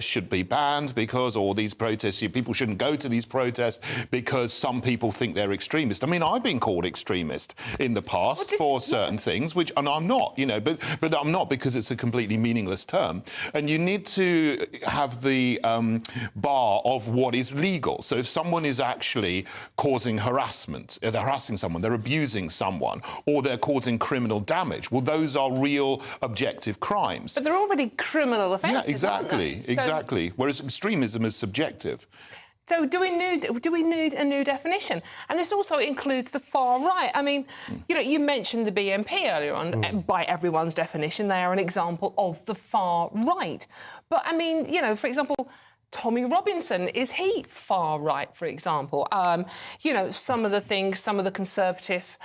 should be banned because all these protests, people shouldn't go to these protests because some people think they're extremist. I mean, I've been called extremist in the past for certain things, which, and I'm not, you know, but I'm not because it's a completely meaningless term. And you need to have the bar of what is legal. So if someone is actually causing harassment, they're harassing someone, they're abusing someone, or they're causing criminal damage, well, those are real objective crimes. But they're already criminal offences. Yeah, exactly, aren't they? exactly. Whereas extremism is subjective. So do we need a new definition? And this also includes the far right. I mean, you know, you mentioned the BNP earlier on. By everyone's definition, they are an example of the far right. But, I mean, you know, for example, Tommy Robinson, is he far right, for example? You know, some of the things, some of the Conservative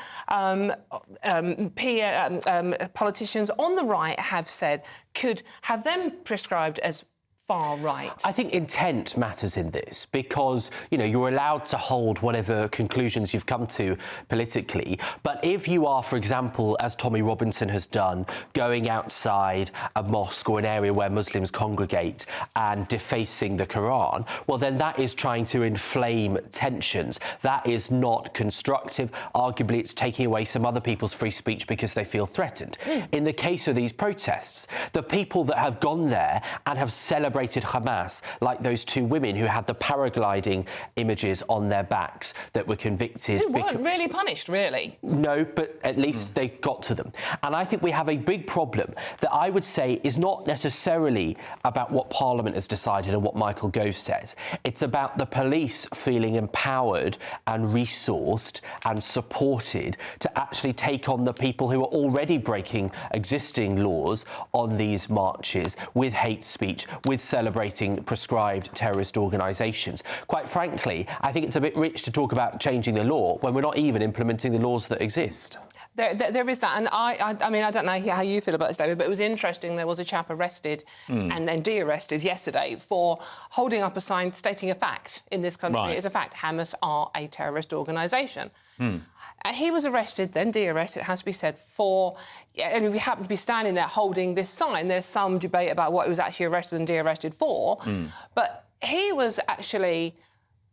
politicians on the right have said could have them prescribed as far right. I think intent matters in this because, you know, you're allowed to hold whatever conclusions you've come to politically. But if you are, for example, as Tommy Robinson has done, going outside a mosque or an area where Muslims congregate and defacing the Quran, well, then that is trying to inflame tensions. That is not constructive. Arguably, it's taking away some other people's free speech because they feel threatened. In the case of these protests, the people that have gone there and have celebrated Hamas, like those two women who had the paragliding images on their backs that were convicted. Who weren't really punished, really. No, but at least they got to them. And I think we have a big problem that I would say is not necessarily about what Parliament has decided and what Michael Gove says. It's about the police feeling empowered and resourced and supported to actually take on the people who are already breaking existing laws on these marches with hate speech, with celebrating prescribed terrorist organisations. Quite frankly, I think it's a bit rich to talk about changing the law when we're not even implementing the laws that exist. There is that, and I mean, I don't know how you feel about this, David, but it was interesting. There was a chap arrested and then de-arrested yesterday for holding up a sign stating a fact in this country. Right. It's a fact. Hamas are a terrorist organisation. He was arrested, then de-arrested, it has to be said, for... And we happened to be standing there holding this sign. There's some debate about what he was actually arrested and de-arrested for. But he was actually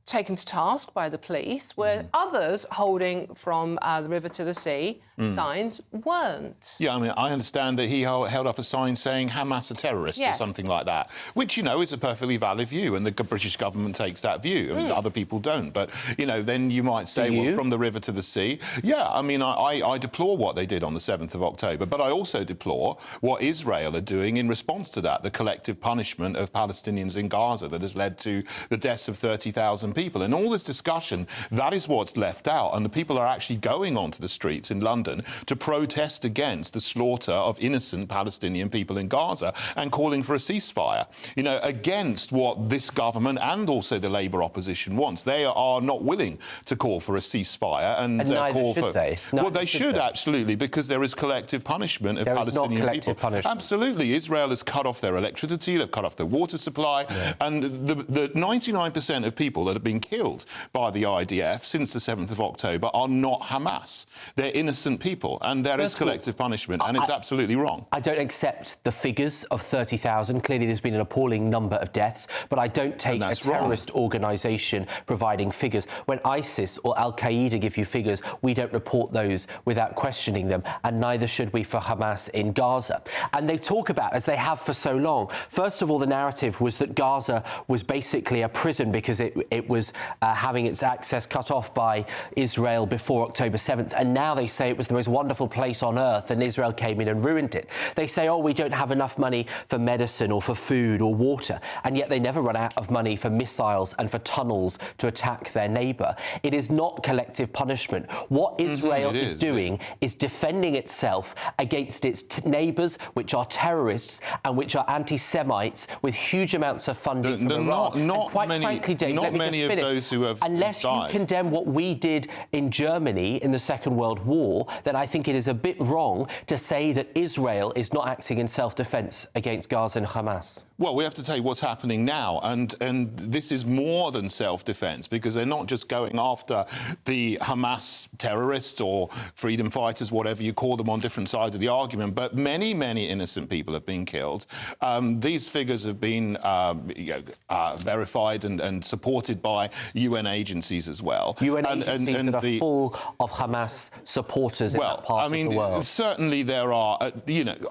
taken to task by the police, where others holding from the river to the sea signs weren't. Yeah, I mean, I understand that he held up a sign saying Hamas are terrorists or something like that, which, you know, is a perfectly valid view, and the British government takes that view, and other people don't. But, you know, then you might say, well, from the river to the sea. Yeah, I mean, I deplore what they did on the 7th of October, but I also deplore what Israel are doing in response to that, the collective punishment of Palestinians in Gaza that has led to the deaths of 30,000 people. And all this discussion, that is what's left out. And the people are actually going onto the streets in London to protest against the slaughter of innocent Palestinian people in Gaza and calling for a ceasefire, you know, against what this government and also the Labour opposition wants. They are not willing to call for a ceasefire and call for... Well, they should, absolutely, because there is collective punishment of Palestinian people. Absolutely. Israel has cut off their electricity, they've cut off their water supply, and the 99% of people that have been killed by the IDF since the 7th of October are not Hamas. They're innocent people, and there is collective punishment, and it's absolutely wrong. I don't accept the figures of 30,000. Clearly, there's been an appalling number of deaths, but I don't take a terrorist organisation providing figures. When ISIS or Al-Qaeda give you figures, we don't report those without questioning them, and neither should we for Hamas in Gaza. And they talk about, as they have for so long, first of all, the narrative was that Gaza was basically a prison because it was having its access cut off by Israel before October 7th, and now they say it was the most wonderful place on earth and Israel came in and ruined it. They say, oh, we don't have enough money for medicine or for food or water, and yet they never run out of money for missiles and for tunnels to attack their neighbour. It is not collective punishment. What Israel is doing is defending itself against its neighbours, which are terrorists and which are anti-Semites with huge amounts of funding from Iran. Not quite frankly, Dave, not many many of those who have unless died. you condemn what we did in Germany in the Second World War, then I think it is a bit wrong to say that Israel is not acting in self-defence against Gaza and Hamas. Well, we have to tell you what's happening now, and this is more than self-defence, because they're not just going after the Hamas terrorists or freedom fighters, whatever you call them, on different sides of the argument, but many, many innocent people have been killed. These figures have been verified and supported by UN agencies as well. UN agencies that are full of Hamas supporters in that part of the world. Certainly there are,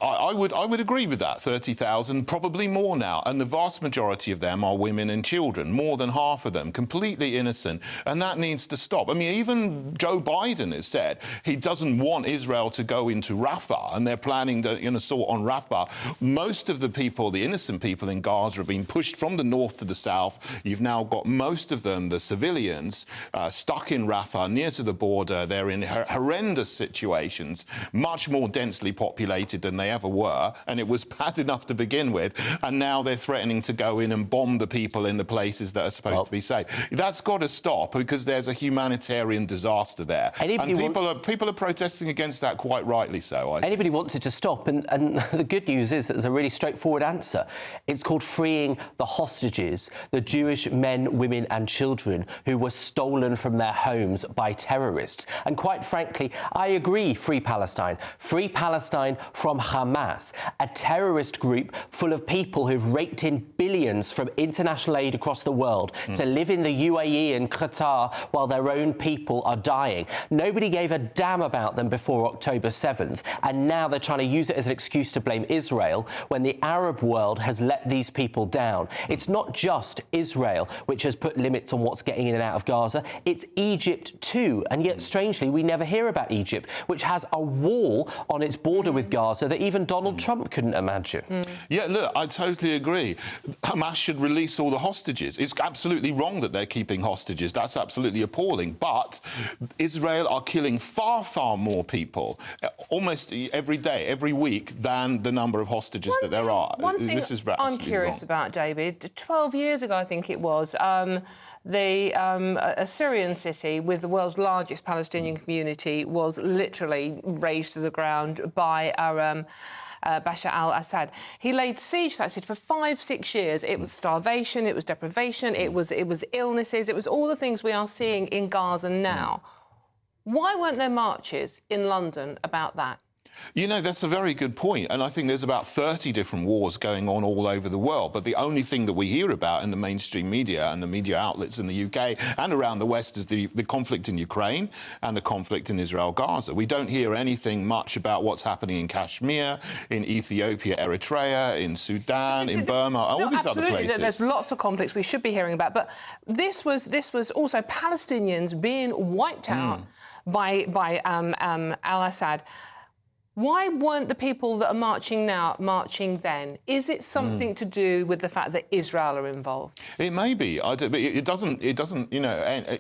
I would agree with that, 30,000, probably more now, and the vast majority of them are women and children, more than half of them, completely innocent, and that needs to stop. I mean, even Joe Biden has said he doesn't want Israel to go into Rafah, and they're planning an assault on Rafah. Most of the people, the innocent people in Gaza, have been pushed from the north to the south. You've now got most of them, the civilians, stuck in Rafah, near to the border. They're in horrendous situations, much more densely populated than they ever were, and it was bad enough to begin with, and now they're threatening to go in and bomb the people in the places that are supposed to be safe. That's got to stop, because there's a humanitarian disaster there. And people are protesting against that, quite rightly so. Anybody wants it to stop, and the good news is that there's a really straightforward answer. It's called freeing the hostages, the Jewish men, women and children who were stolen from their homes by terrorists. And quite frankly, I agree, free Palestine from Hamas, a terrorist group full of people who've raked in billions from international aid across the world to live in the UAE and Qatar while their own people are dying. Nobody gave a damn about them before October 7th, and now they're trying to use it as an excuse to blame Israel when the Arab world has let these people down. It's not just Israel which has put limits on what's getting in and out of Gaza, it's Egypt too, and yet strangely we never hear about Egypt, which has a wall on its border with Gaza that even Donald Trump couldn't imagine. Yeah, look, I totally agree. Hamas should release all the hostages. It's absolutely wrong that they're keeping hostages. That's absolutely appalling. But Israel are killing far, far more people almost every day, every week, than the number of hostages that there are. This is I'm curious about, David. 12 years ago, I think it was, a Syrian city with the world's largest Palestinian community was literally razed to the ground by Bashar al-Assad. He laid siege to that city for 5-6 years. It was starvation, it was deprivation, it was illnesses, it was all the things we are seeing in Gaza now. Why weren't there marches in London about that? You know, that's a very good point. And I think there's about 30 different wars going on all over the world. But the only thing that we hear about in the mainstream media and the media outlets in the UK and around the West is the conflict in Ukraine and the conflict in Israel-Gaza. We don't hear anything much about what's happening in Kashmir, in Ethiopia, Eritrea, in Sudan, in Burma, all these other places. There's lots of conflicts we should be hearing about. But this was also Palestinians being wiped out by al-Assad. Why weren't the people that are marching now marching then? Is it something to do with the fact that Israel are involved? It may be. But it doesn't, you know,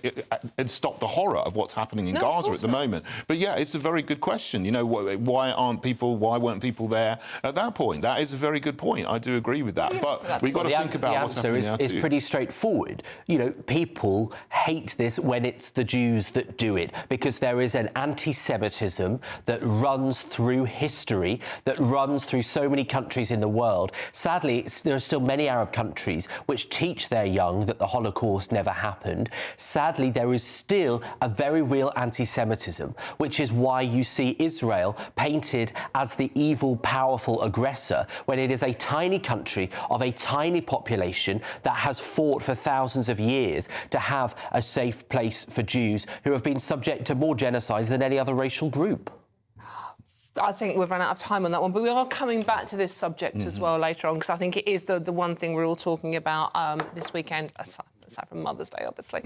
stop the horror of what's happening in Gaza at the moment. But yeah, it's a very good question. You know, why weren't people there at that point? That is a very good point. I do agree with that. But we've got to think about what's happening now too. The answer is pretty straightforward. You know, people hate this when it's the Jews that do it, because there is an anti-Semitism that runs through history, that runs through so many countries in the world. Sadly, there are still many Arab countries which teach their young that the Holocaust never happened. Sadly, there is still a very real anti-Semitism, which is why you see Israel painted as the evil, powerful aggressor, when it is a tiny country of a tiny population that has fought for thousands of years to have a safe place for Jews who have been subject to more genocides than any other racial group. I think we've run out of time on that one, but we are coming back to this subject as well later on, because I think it is the one thing we're all talking about this weekend, aside from Mother's Day, obviously.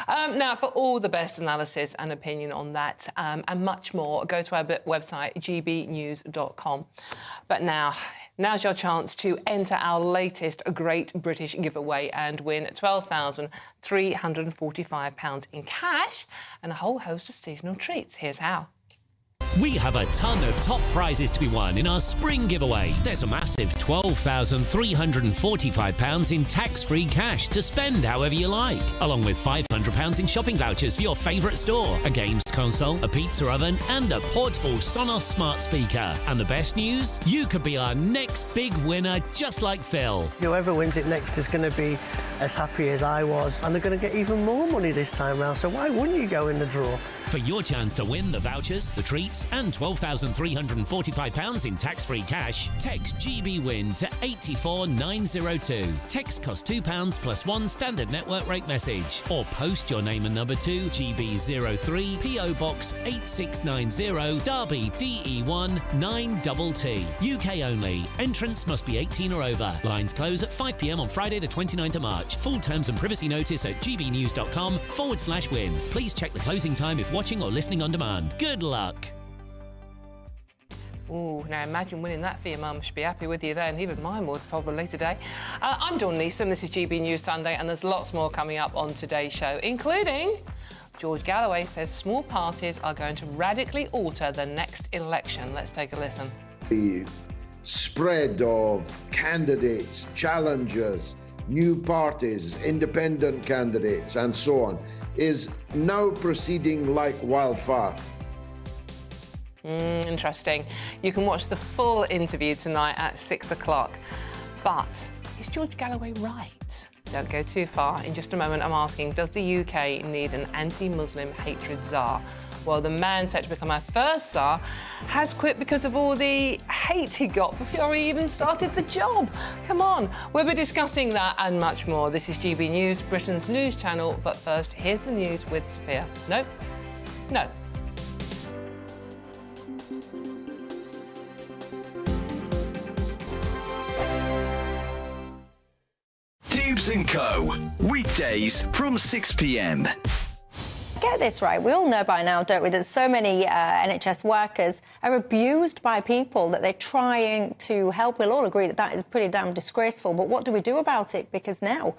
Now, for all the best analysis and opinion on that and much more, go to our website, gbnews.com. But now's your chance to enter our latest Great British giveaway and win £12,345 in cash and a whole host of seasonal treats. Here's how. We have a ton of top prizes to be won in our spring giveaway. There's a massive £12,345 in tax-free cash to spend however you like, along with £500 in shopping vouchers for your favourite store, a games console, a pizza oven, and a portable Sonos smart speaker. And the best news? You could be our next big winner, just like Phil. Whoever wins it next is going to be as happy as I was, and they're going to get even more money this time round, so why wouldn't you go in the draw? For your chance to win the vouchers, the treats, and £12,345 in tax-free cash, text GBWIN to 84902. Text costs £2 plus one standard network rate message, or post your name and number to GB03 PO Box 8690 Derby DE1 9TT. UK only. Entrance must be 18 or over. Lines close at 5 p.m. on Friday the 29th of March. Full terms and privacy notice at gbnews.com/win. Please check the closing time if watching or listening on demand. Good luck. Ooh, now imagine winning that for your mum. She'd be happy with you then. Even mine would, probably, today. I'm Dawn Neeson. This is GB News Sunday, and there's lots more coming up on today's show, including George Galloway says small parties are going to radically alter the next election. Let's take a listen. The spread of candidates, challengers, new parties, independent candidates, and so on, is now proceeding like wildfire. Interesting. You can watch the full interview tonight at 6 o'clock. But is George Galloway right? Don't go too far. In just a moment, I'm asking, does the UK need an anti-Muslim hatred czar? Well, the man set to become our first czar has quit because of all the hate he got before he even started the job. Come on, we'll be discussing that and much more. This is GB News, Britain's news channel. But first, here's the news with Sophia. No. Dubes & Co. Weekdays from 6 p.m. Get this right, we all know by now, don't we, that so many NHS workers are abused by people that they're trying to help. We'll all agree that that is pretty damn disgraceful, but what do we do about it? Because now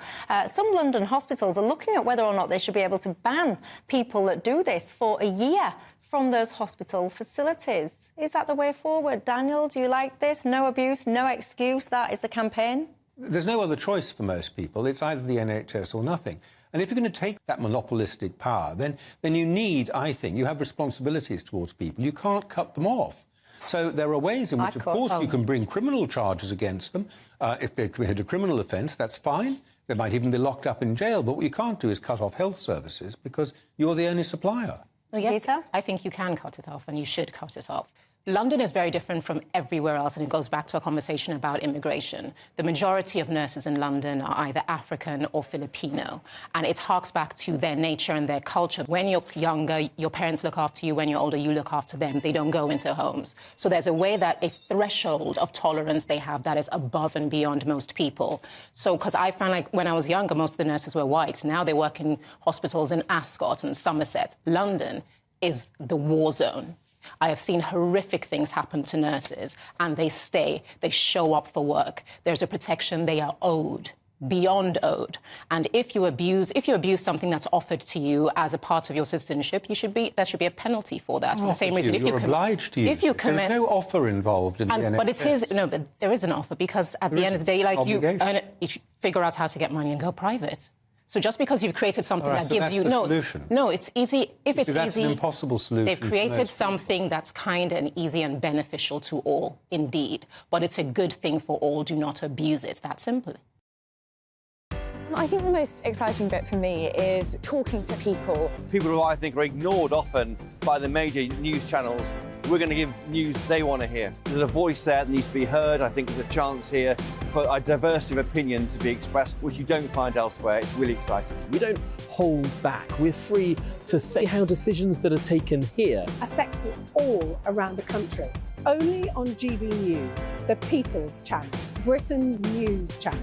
some London hospitals are looking at whether or not they should be able to ban people that do this for a year from those hospital facilities. Is that the way forward? Daniel, do you like this? No abuse, no excuse, that is the campaign? There's no other choice for most people. It's either the NHS or nothing. And if you're going to take that monopolistic power, then you need, I think, you have responsibilities towards people. You can't cut them off. So there are ways in which, of course, you can bring criminal charges against them. If they committed a criminal offence, that's fine. They might even be locked up in jail. But what you can't do is cut off health services because you're the only supplier. Well, yes, I think you can cut it off, and you should cut it off. London is very different from everywhere else, and it goes back to a conversation about immigration. The majority of nurses in London are either African or Filipino, and it harks back to their nature and their culture. When you're younger, your parents look after you. When you're older, you look after them. They don't go into homes. So there's a way that a threshold of tolerance they have that is above and beyond most people. So, because I found like when I was younger, most of the nurses were white. Now they work in hospitals in Ascot and Somerset. London is the war zone. I have seen horrific things happen to nurses, and they stay. They show up for work. There's a protection they are owed, beyond owed. And if you abuse something that's offered to you as a part of your citizenship, there should be a penality for that. For the same reason, you're obliged to use it. There's no offer involved in the NHS. But there is an offer, because at the end of the day, like you earn it, you figure out how to get money and go private. So just because you've created something that gives you... No, it's easy. If it's easy... That's an impossible solution. They've created something that's kind and easy and beneficial to all, indeed. But it's a good thing for all. Do not abuse it. That simple. I think the most exciting bit for me is talking to people. People who I think are ignored often by the major news channels. We're going to give news they want to hear. There's a voice there that needs to be heard. I think there's a chance here for a diversity of opinion to be expressed, which you don't find elsewhere. It's really exciting. We don't hold back. We're free to say how decisions that are taken here affect us all around the country. Only on GB News, the People's Channel, Britain's news channel.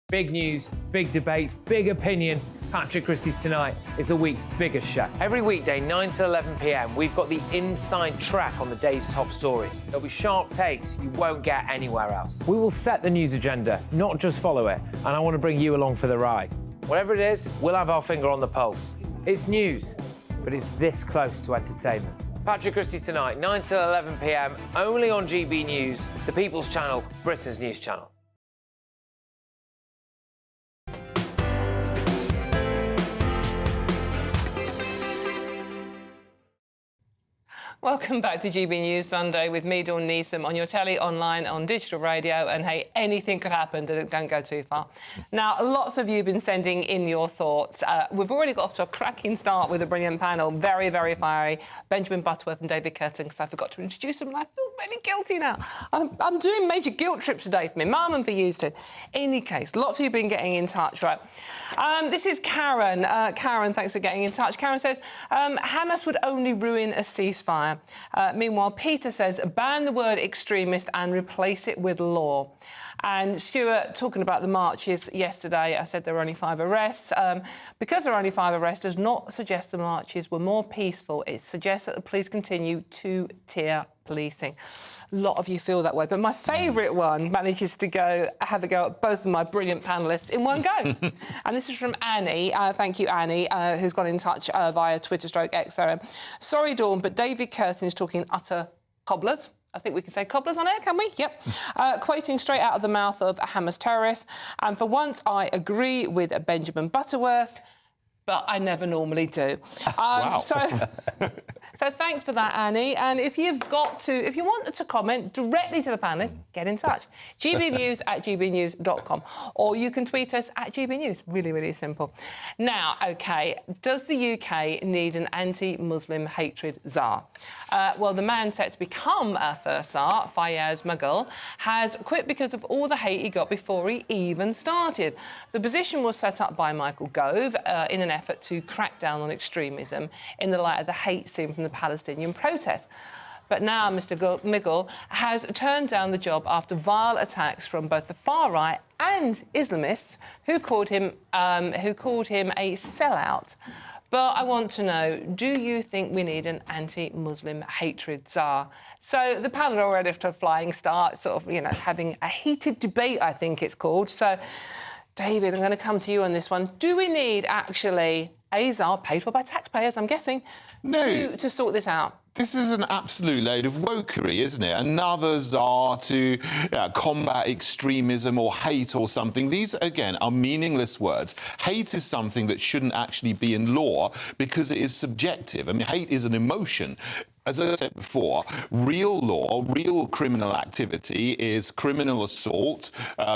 Big news, big debates, big opinion. Patrick Christie's Tonight is the week's biggest show. Every weekday, 9 to 11 p.m, we've got the inside track on the day's top stories. There'll be sharp takes you won't get anywhere else. We will set the news agenda, not just follow it, and I want to bring you along for the ride. Whatever it is, we'll have our finger on the pulse. It's news, but it's this close to entertainment. Patrick Christie's Tonight, 9 till 11 p.m, only on GB News, the People's Channel, Britain's news channel. Welcome back to GB News Sunday with me, Dawn Neeson, on your telly, online, on digital radio. And hey, anything could happen, don't go too far. Now, lots of you have been sending in your thoughts. We've already got off to a cracking start with a brilliant panel, very, very fiery. Benjamin Butterworth and David Curtin, because I forgot to introduce them, and I feel really guilty now. I'm doing major guilt trips today for me, mum and for you too. In any case, lots of you have been getting in touch, right? This is Karen. Karen, thanks for getting in touch. Karen says, Hamas would only ruin a ceasefire. Meanwhile, Peter says, ban the word extremist and replace it with law. And Stuart, talking about the marches yesterday, I said there were only 5 arrests. Because there are only 5 arrests does not suggest the marches were more peaceful. It suggests that the police continue two-tier policing. A lot of you feel that way, but my favourite one manages to have a go at both of my brilliant panellists in one go. And this is from Annie. Thank you, Annie, who's got in touch via Twitter/XRM. Sorry, Dawn, but David Curtin is talking utter cobblers. I think we can say cobblers on air, can we? Yep. Quoting straight out of the mouth of a Hamas terrorist. And for once, I agree with Benjamin Butterworth, but I never normally do. Wow. So thanks for that, Annie. And if you want to comment directly to the panellists, get in touch. gbnews@gbnews.com. Or you can tweet us at gbnews. Really, really simple. Now, OK, does the UK need an anti-Muslim hatred czar? Well, the man set to become our first czar, Fayez Mughal, has quit because of all the hate he got before he even started. The position was set up by Michael Gove in an effort to crack down on extremism in the light of the hate seen from the Palestinian protests. But now Mr. Mughal has turned down the job after vile attacks from both the far right and Islamists who called him a sellout. But I want to know, do you think we need an anti-Muslim hatred czar? So the panel are already off to a flying start, sort of, having a heated debate, I think it's called. So, David, I'm going to come to you on this one. Do we need, actually, a czar paid for by taxpayers, I'm guessing, to sort this out? This is an absolute load of wokery, isn't it? Another czar to combat extremism or hate or something. These, again, are meaningless words. Hate is something that shouldn't actually be in law because it is subjective. I mean, hate is an emotion. As I said before, real law, real criminal activity is criminal assault,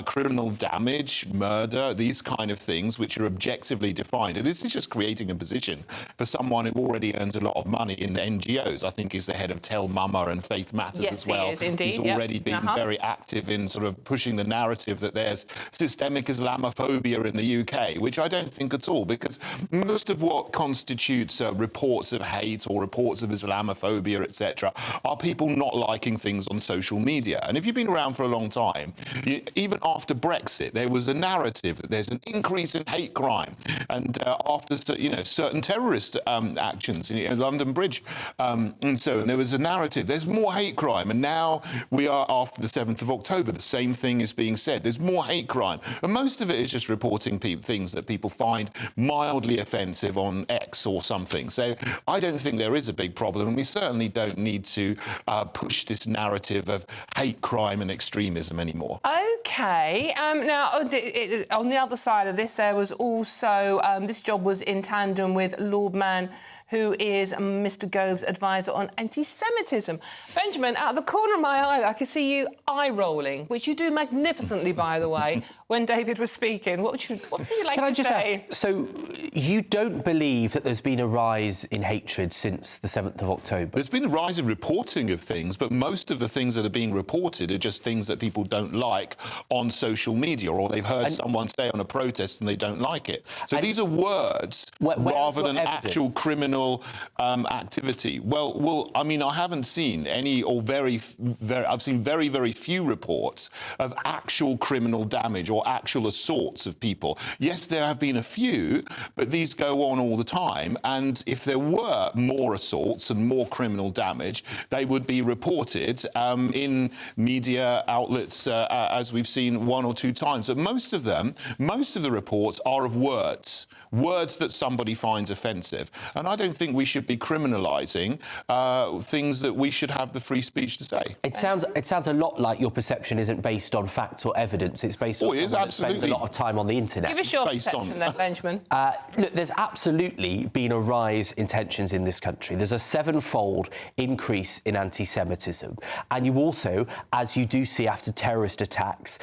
criminal damage, murder, these kind of things, which are objectively defined. And this is just creating a position for someone who already earns a lot of money in the NGOs. I think he's the head of Tell Mama and Faith Matters as well. Yes, he is, indeed. He's already been very active in sort of pushing the narrative that there's systemic Islamophobia in the UK, which I don't think at all, because most of what constitutes reports of hate or reports of Islamophobia, etc., are people not liking things on social media. And if you've been around for a long time, even after Brexit, there was a narrative that there's an increase in hate crime. And after certain terrorist actions in London Bridge, and so there was a narrative. There's more hate crime. And now we are after the 7th of October. The same thing is being said. There's more hate crime. And most of it is just reporting things that people find mildly offensive on X or something. So I don't think there is a big problem. And we certainly don't need to push this narrative of hate crime and extremism anymore. OK. Now, on the other side of this, there was also... this job was in tandem with Lord Mann, who is Mr. Gove's advisor on anti-Semitism. Benjamin, out of the corner of my eye, I could see you eye-rolling, which you do magnificently, by the way, when David was speaking. What would you like Can I to just say? ask, so you don't believe that there's been a rise in hatred since the 7th of October? There's been a rise in reporting of things, but most of the things that are being reported are just things that people don't like on social media, or they've heard someone say on a protest and they don't like it. So these are words rather than actual criminal activity. Well, I mean, I haven't seen any, or I've seen very, very few reports of actual criminal damage or or actual assaults of people. Yes, there have been a few, but these go on all the time. And if there were more assaults and more criminal damage, they would be reported in media outlets, as we've seen one or two times. But most of the reports are of words that somebody finds offensive. And I don't think we should be criminalising things that we should have the free speech to say. It sounds a lot like your perception isn't based on facts or evidence. It's based on someone that spends a lot of time on the internet. Give us your perception then, Benjamin. Look, there's absolutely been a rise in tensions in this country. There's a 7-fold increase in anti-Semitism. And you also, as you do see after terrorist attacks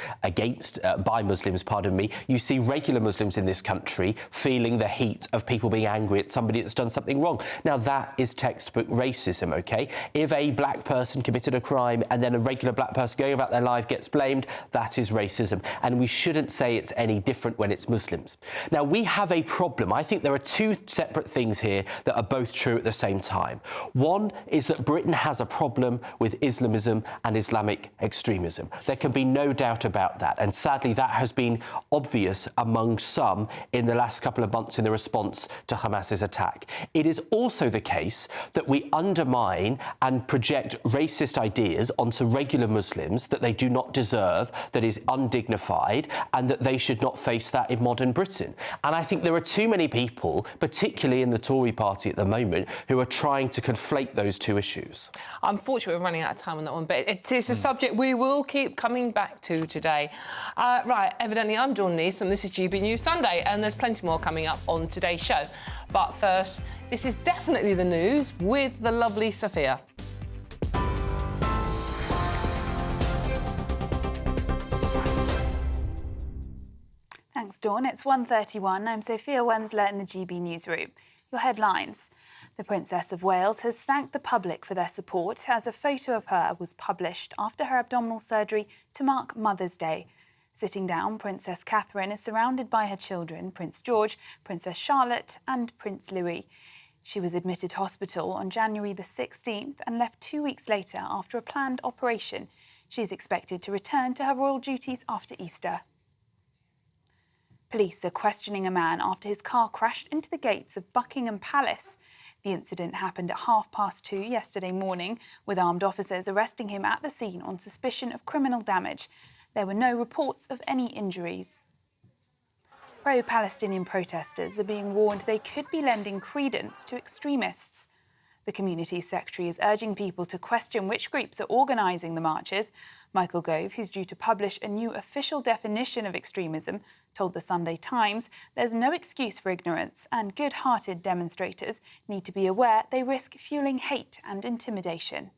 by Muslims, pardon me, you see regular Muslims in this country feeling the heat of people being angry at somebody that's done something wrong. Now, that is textbook racism, OK? If a black person committed a crime and then a regular black person going about their life gets blamed, that is racism. And we shouldn't say it's any different when it's Muslims. Now, we have a problem. I think there are two separate things here that are both true at the same time. One is that Britain has a problem with Islamism and Islamic extremism. There can be no doubt about that. And sadly, that has been obvious among some in the last couple of months in the response to Hamas's attack. It is also the case that we undermine and project racist ideas onto regular Muslims that they do not deserve, that is undignified, and that they should not face that in modern Britain. And I think there are too many people, particularly in the Tory party at the moment, who are trying to conflate those two issues. Unfortunately, we're running out of time on that one, but it is a subject we will keep coming back to today. Right, evidently, I'm Dawn Neeson. This is GB News Sunday, and there's plenty more coming up on today's show. But first, this is definitely the news with the lovely Sophia. Thanks, Dawn. It's 1:31. I'm Sophia Wensler in the GB Newsroom. Your headlines. The Princess of Wales has thanked the public for their support as a photo of her was published after her abdominal surgery to mark Mother's Day. Sitting down, Princess Catherine is surrounded by her children, Prince George, Princess Charlotte and Prince Louis. She was admitted hospital on January the 16th and left 2 weeks later after a planned operation. She is expected to return to her royal duties after Easter. Police are questioning a man after his car crashed into the gates of Buckingham Palace. The incident happened at 2:30 yesterday morning, with armed officers arresting him at the scene on suspicion of criminal damage. There were no reports of any injuries. Pro-Palestinian protesters are being warned they could be lending credence to extremists. The community secretary is urging people to question which groups are organising the marches. Michael Gove, who's due to publish a new official definition of extremism, told the Sunday Times there's no excuse for ignorance and good-hearted demonstrators need to be aware they risk fueling hate and intimidation.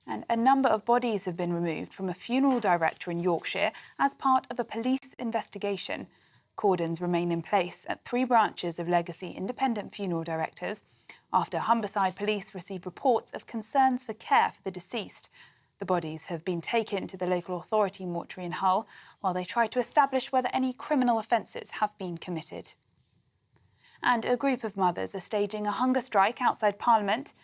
And a number of bodies have been removed from a funeral director in Yorkshire as part of a police investigation. Cordons remain in place at 3 branches of Legacy Independent Funeral Directors after Humberside Police received reports of concerns for care for the deceased. The bodies have been taken to the local authority mortuary in Hull while they try to establish whether any criminal offences have been committed. And a group of mothers are staging a hunger strike outside Parliament.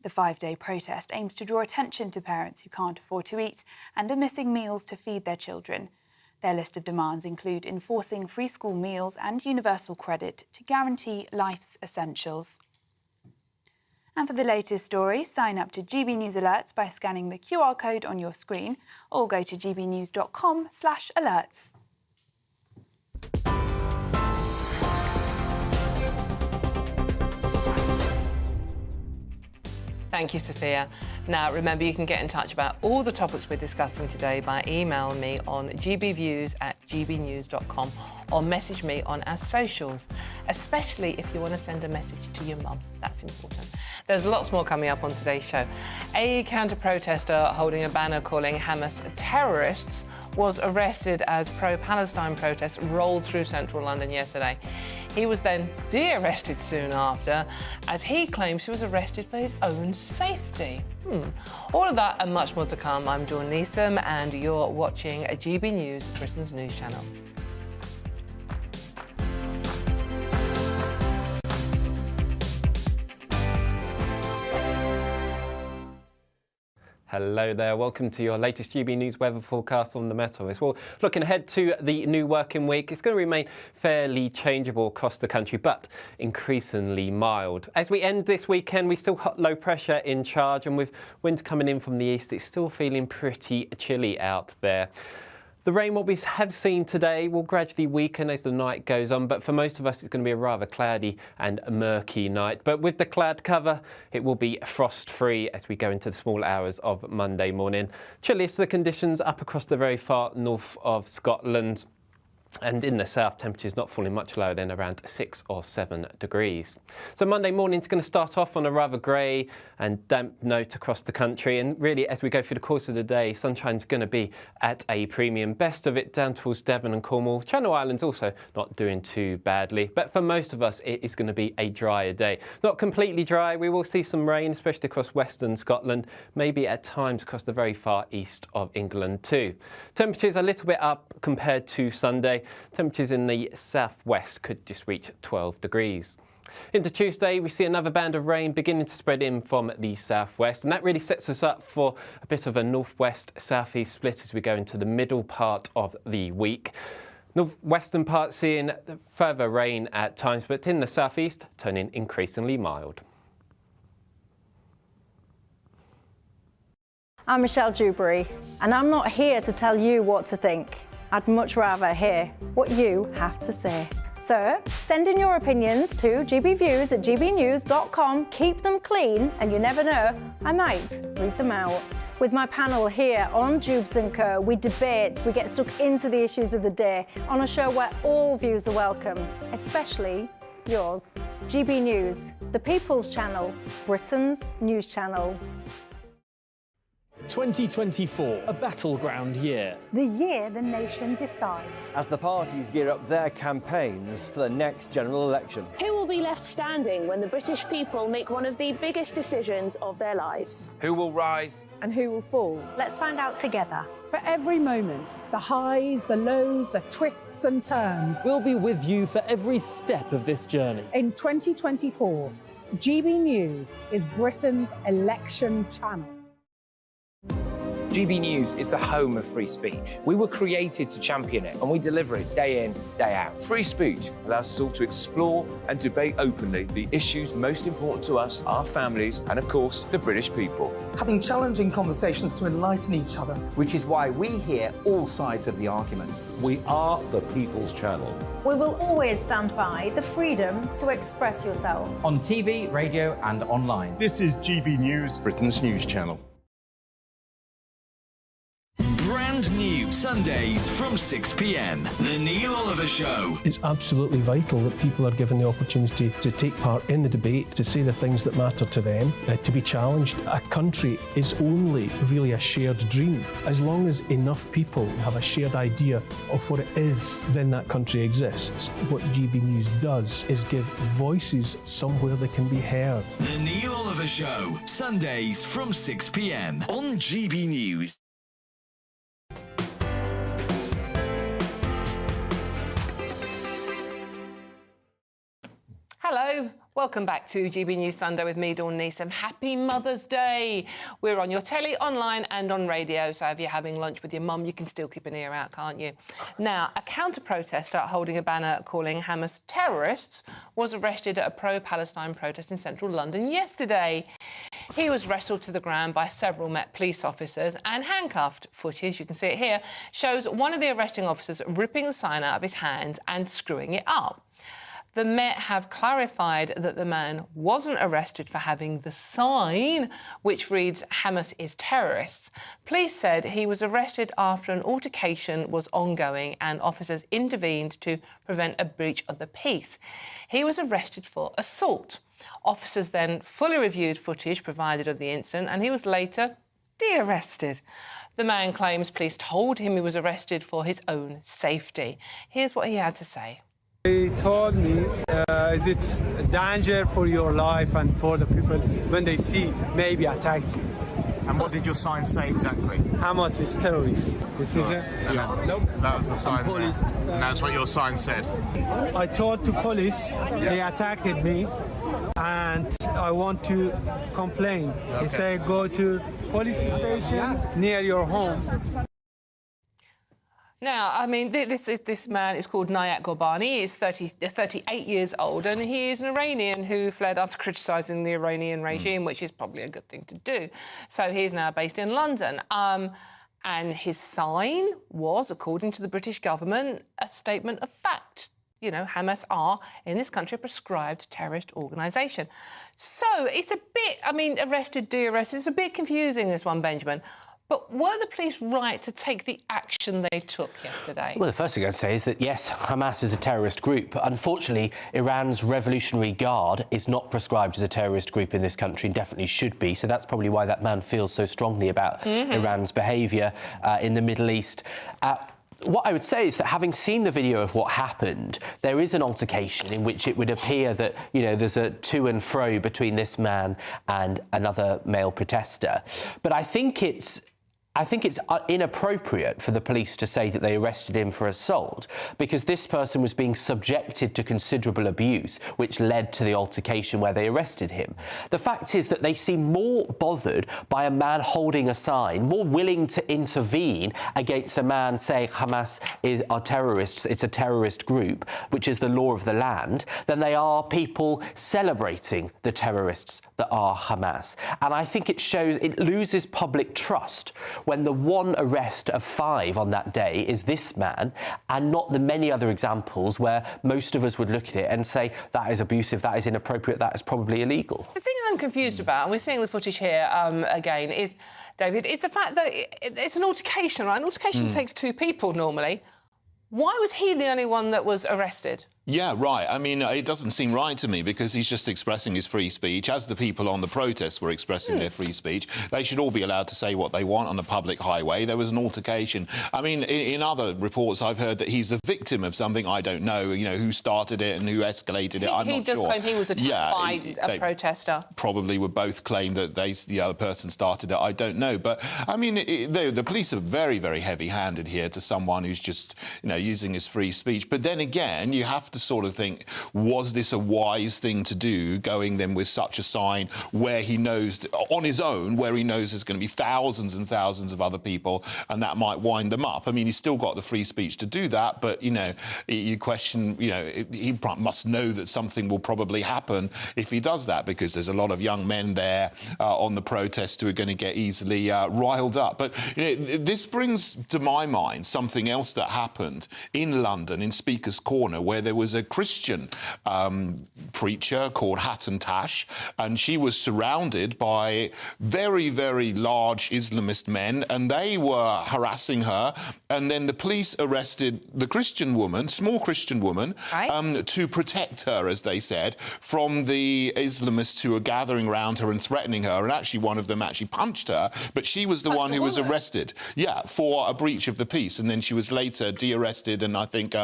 The 5-day protest aims to draw attention to parents who can't afford to eat and are missing meals to feed their children. Their list of demands include enforcing free school meals and universal credit to guarantee life's essentials. And for the latest stories, sign up to GB News Alerts by scanning the QR code on your screen or go to gbnews.com/alerts. Thank you, Sophia. Now, remember, you can get in touch about all the topics we're discussing today by emailing me on gbviews@gbnews.com or message me on our socials, especially if you want to send a message to your mum. That's important. There's lots more coming up on today's show. A counter-protester holding a banner calling Hamas terrorists was arrested as pro-Palestine protests rolled through central London yesterday. He was then de-arrested soon after, as he claims he was arrested for his own safety. All of that and much more to come. I'm Dawn Neeson, and you're watching GB News, Britain's news channel. Hello there, welcome to your latest GB News weather forecast on the Met Office. Well, looking ahead to the new working week, it's going to remain fairly changeable across the country, but increasingly mild. As we end this weekend, we still got low pressure in charge, and with winds coming in from the east, it's still feeling pretty chilly out there. The rain, what we have seen today, will gradually weaken as the night goes on, but for most of us it's going to be a rather cloudy and murky night. But with the cloud cover, it will be frost-free as we go into the small hours of Monday morning. Chilliest the conditions up across the very far north of Scotland. And in the south, temperatures not falling much lower than around 6 or 7 degrees. So Monday morning is going to start off on a rather grey and damp note across the country. And really, as we go through the course of the day, sunshine's going to be at a premium. Best of it down towards Devon and Cornwall. Channel Islands also not doing too badly. But for most of us, it is going to be a drier day. Not completely dry. We will see some rain, especially across western Scotland, maybe at times across the very far east of England too. Temperatures a little bit up compared to Sunday. Temperatures in the southwest could just reach 12 degrees. Into Tuesday, we see another band of rain beginning to spread in from the southwest, and that really sets us up for a bit of a northwest-southeast split as we go into the middle part of the week. Northwestern part seeing further rain at times, but in the southeast, turning increasingly mild. I'm Michelle Dewberry, and I'm not here to tell you what to think. I'd much rather hear what you have to say. So send in your opinions to gbviews@gbnews.com. Keep them clean, and you never know, I might read them out. With my panel here on Jubes & Co, we debate, we get stuck into the issues of the day on a show where all views are welcome, especially yours. GB News, the People's Channel, Britain's news channel. 2024, a battleground year. The year the nation decides. As the parties gear up their campaigns for the next general election. Who will be left standing when the British people make one of the biggest decisions of their lives? Who will rise? And who will fall? Let's find out together. For every moment, the highs, the lows, the twists and turns. We'll be with you for every step of this journey. In 2024, GB News is Britain's election channel. GB News is the home of free speech. We were created to champion it, and we deliver it day in, day out. Free speech allows us all to explore and debate openly the issues most important to us, our families, and of course, the British people. Having challenging conversations to enlighten each other. Which is why we hear all sides of the argument. We are the People's Channel. We will always stand by the freedom to express yourself. On TV, radio and online. This is GB News, Britain's news channel. Brand new Sundays from 6 p.m. The Neil Oliver Show. It's absolutely vital that people are given the opportunity to take part in the debate, to say the things that matter to them, to be challenged. A country is only really a shared dream. As long as enough people have a shared idea of what it is, then that country exists. What GB News does is give voices somewhere they can be heard. The Neil Oliver Show. Sundays from 6 p.m. on GB News. Hello, welcome back to GB News Sunday with me, Dawn Neeson. Happy Mother's Day. We're on your telly, online and on radio, so if you're having lunch with your mum, you can still keep an ear out, can't you? Now, a counter-protester holding a banner calling Hamas terrorists was arrested at a pro-Palestine protest in central London yesterday. He was wrestled to the ground by several Met police officers and handcuffed. Footage, you can see it here, shows one of the arresting officers ripping the sign out of his hand and screwing it up. The Met have clarified that the man wasn't arrested for having the sign, which reads, Hamas is terrorists. Police said he was arrested after an altercation was ongoing and officers intervened to prevent a breach of the peace. He was arrested for assault. Officers then fully reviewed footage provided of the incident and he was later de-arrested. The man claims police told him he was arrested for his own safety. Here's what he had to say. He told me, is it a danger for your life and for the people when they see maybe attack you? And what did your sign say exactly? Hamas is terrorist. This is it? Yeah. Nope. That was the sign. Police. And that's what your sign said. I told to police, they attacked me, and I want to complain. He said go to police station near your home. Now, I mean, this man is called Nayat Ghobani. He's 38 years old, and he is an Iranian who fled after criticising the Iranian regime, which is probably a good thing to do. So he's now based in London. And his sign was, according to the British government, a statement of fact. You know, Hamas are, in this country, a proscribed terrorist organisation. So it's a bit, I mean, arrested, de-arrested, it's a bit confusing, this one, Benjamin. But were the police right to take the action they took yesterday? Well, the first thing I'd say is that, yes, Hamas is a terrorist group. Unfortunately, Iran's Revolutionary Guard is not prescribed as a terrorist group in this country, and definitely should be. So that's probably why that man feels so strongly about Iran's behaviour in the Middle East. What I would say is that, having seen the video of what happened, there is an altercation in which it would appear that, you know, there's a to and fro between this man and another male protester. But I think it's inappropriate for the police to say that they arrested him for assault, because this person was being subjected to considerable abuse, which led to the altercation where they arrested him. The fact is that they seem more bothered by a man holding a sign, more willing to intervene against a man saying Hamas are terrorists, it's a terrorist group, which is the law of the land, than they are people celebrating the terrorists that are Hamas. And I think it loses public trust when the one arrest of 5 on that day is this man, and not the many other examples where most of us would look at it and say that is abusive, that is inappropriate, that is probably illegal. The thing I'm confused about, and we're seeing the footage here again, is, David, is the fact that it's an altercation, right? An altercation takes 2 people normally. Why was he the only one that was arrested? Yeah, right. I mean, it doesn't seem right to me, because he's just expressing his free speech. As the people on the protests were expressing their free speech, they should all be allowed to say what they want on a public highway. There was an altercation. I mean, in other reports, I've heard that he's the victim of something. I don't know, you know, who started it and who escalated it. I'm not sure. He does claim he was attacked by a protester. Probably would both claim that the other person started it. I don't know. But, I mean, the police are very, very heavy-handed here to someone who's just, you know, using his free speech. But then again, you have to sort of think, was this a wise thing to do, going then with such a sign where he knows, on his own, where he knows there's going to be thousands and thousands of other people, and that might wind them up? I mean, he's still got the free speech to do that, but, you know, you question, you know, he must know that something will probably happen if he does that, because there's a lot of young men there on the protest who are going to get easily riled up. But, you know, this brings to my mind something else that happened in London, in Speaker's Corner, where there was a Christian preacher called Hatton Tash, and she was surrounded by very, very large Islamist men, and they were harassing her. And then the police arrested the Christian woman, small Christian woman, to protect her, as they said, from the Islamists who were gathering around her and threatening her. And actually, one of them actually punched her, but she was the one who was arrested, for a breach of the peace. And then she was later de-arrested, and I think,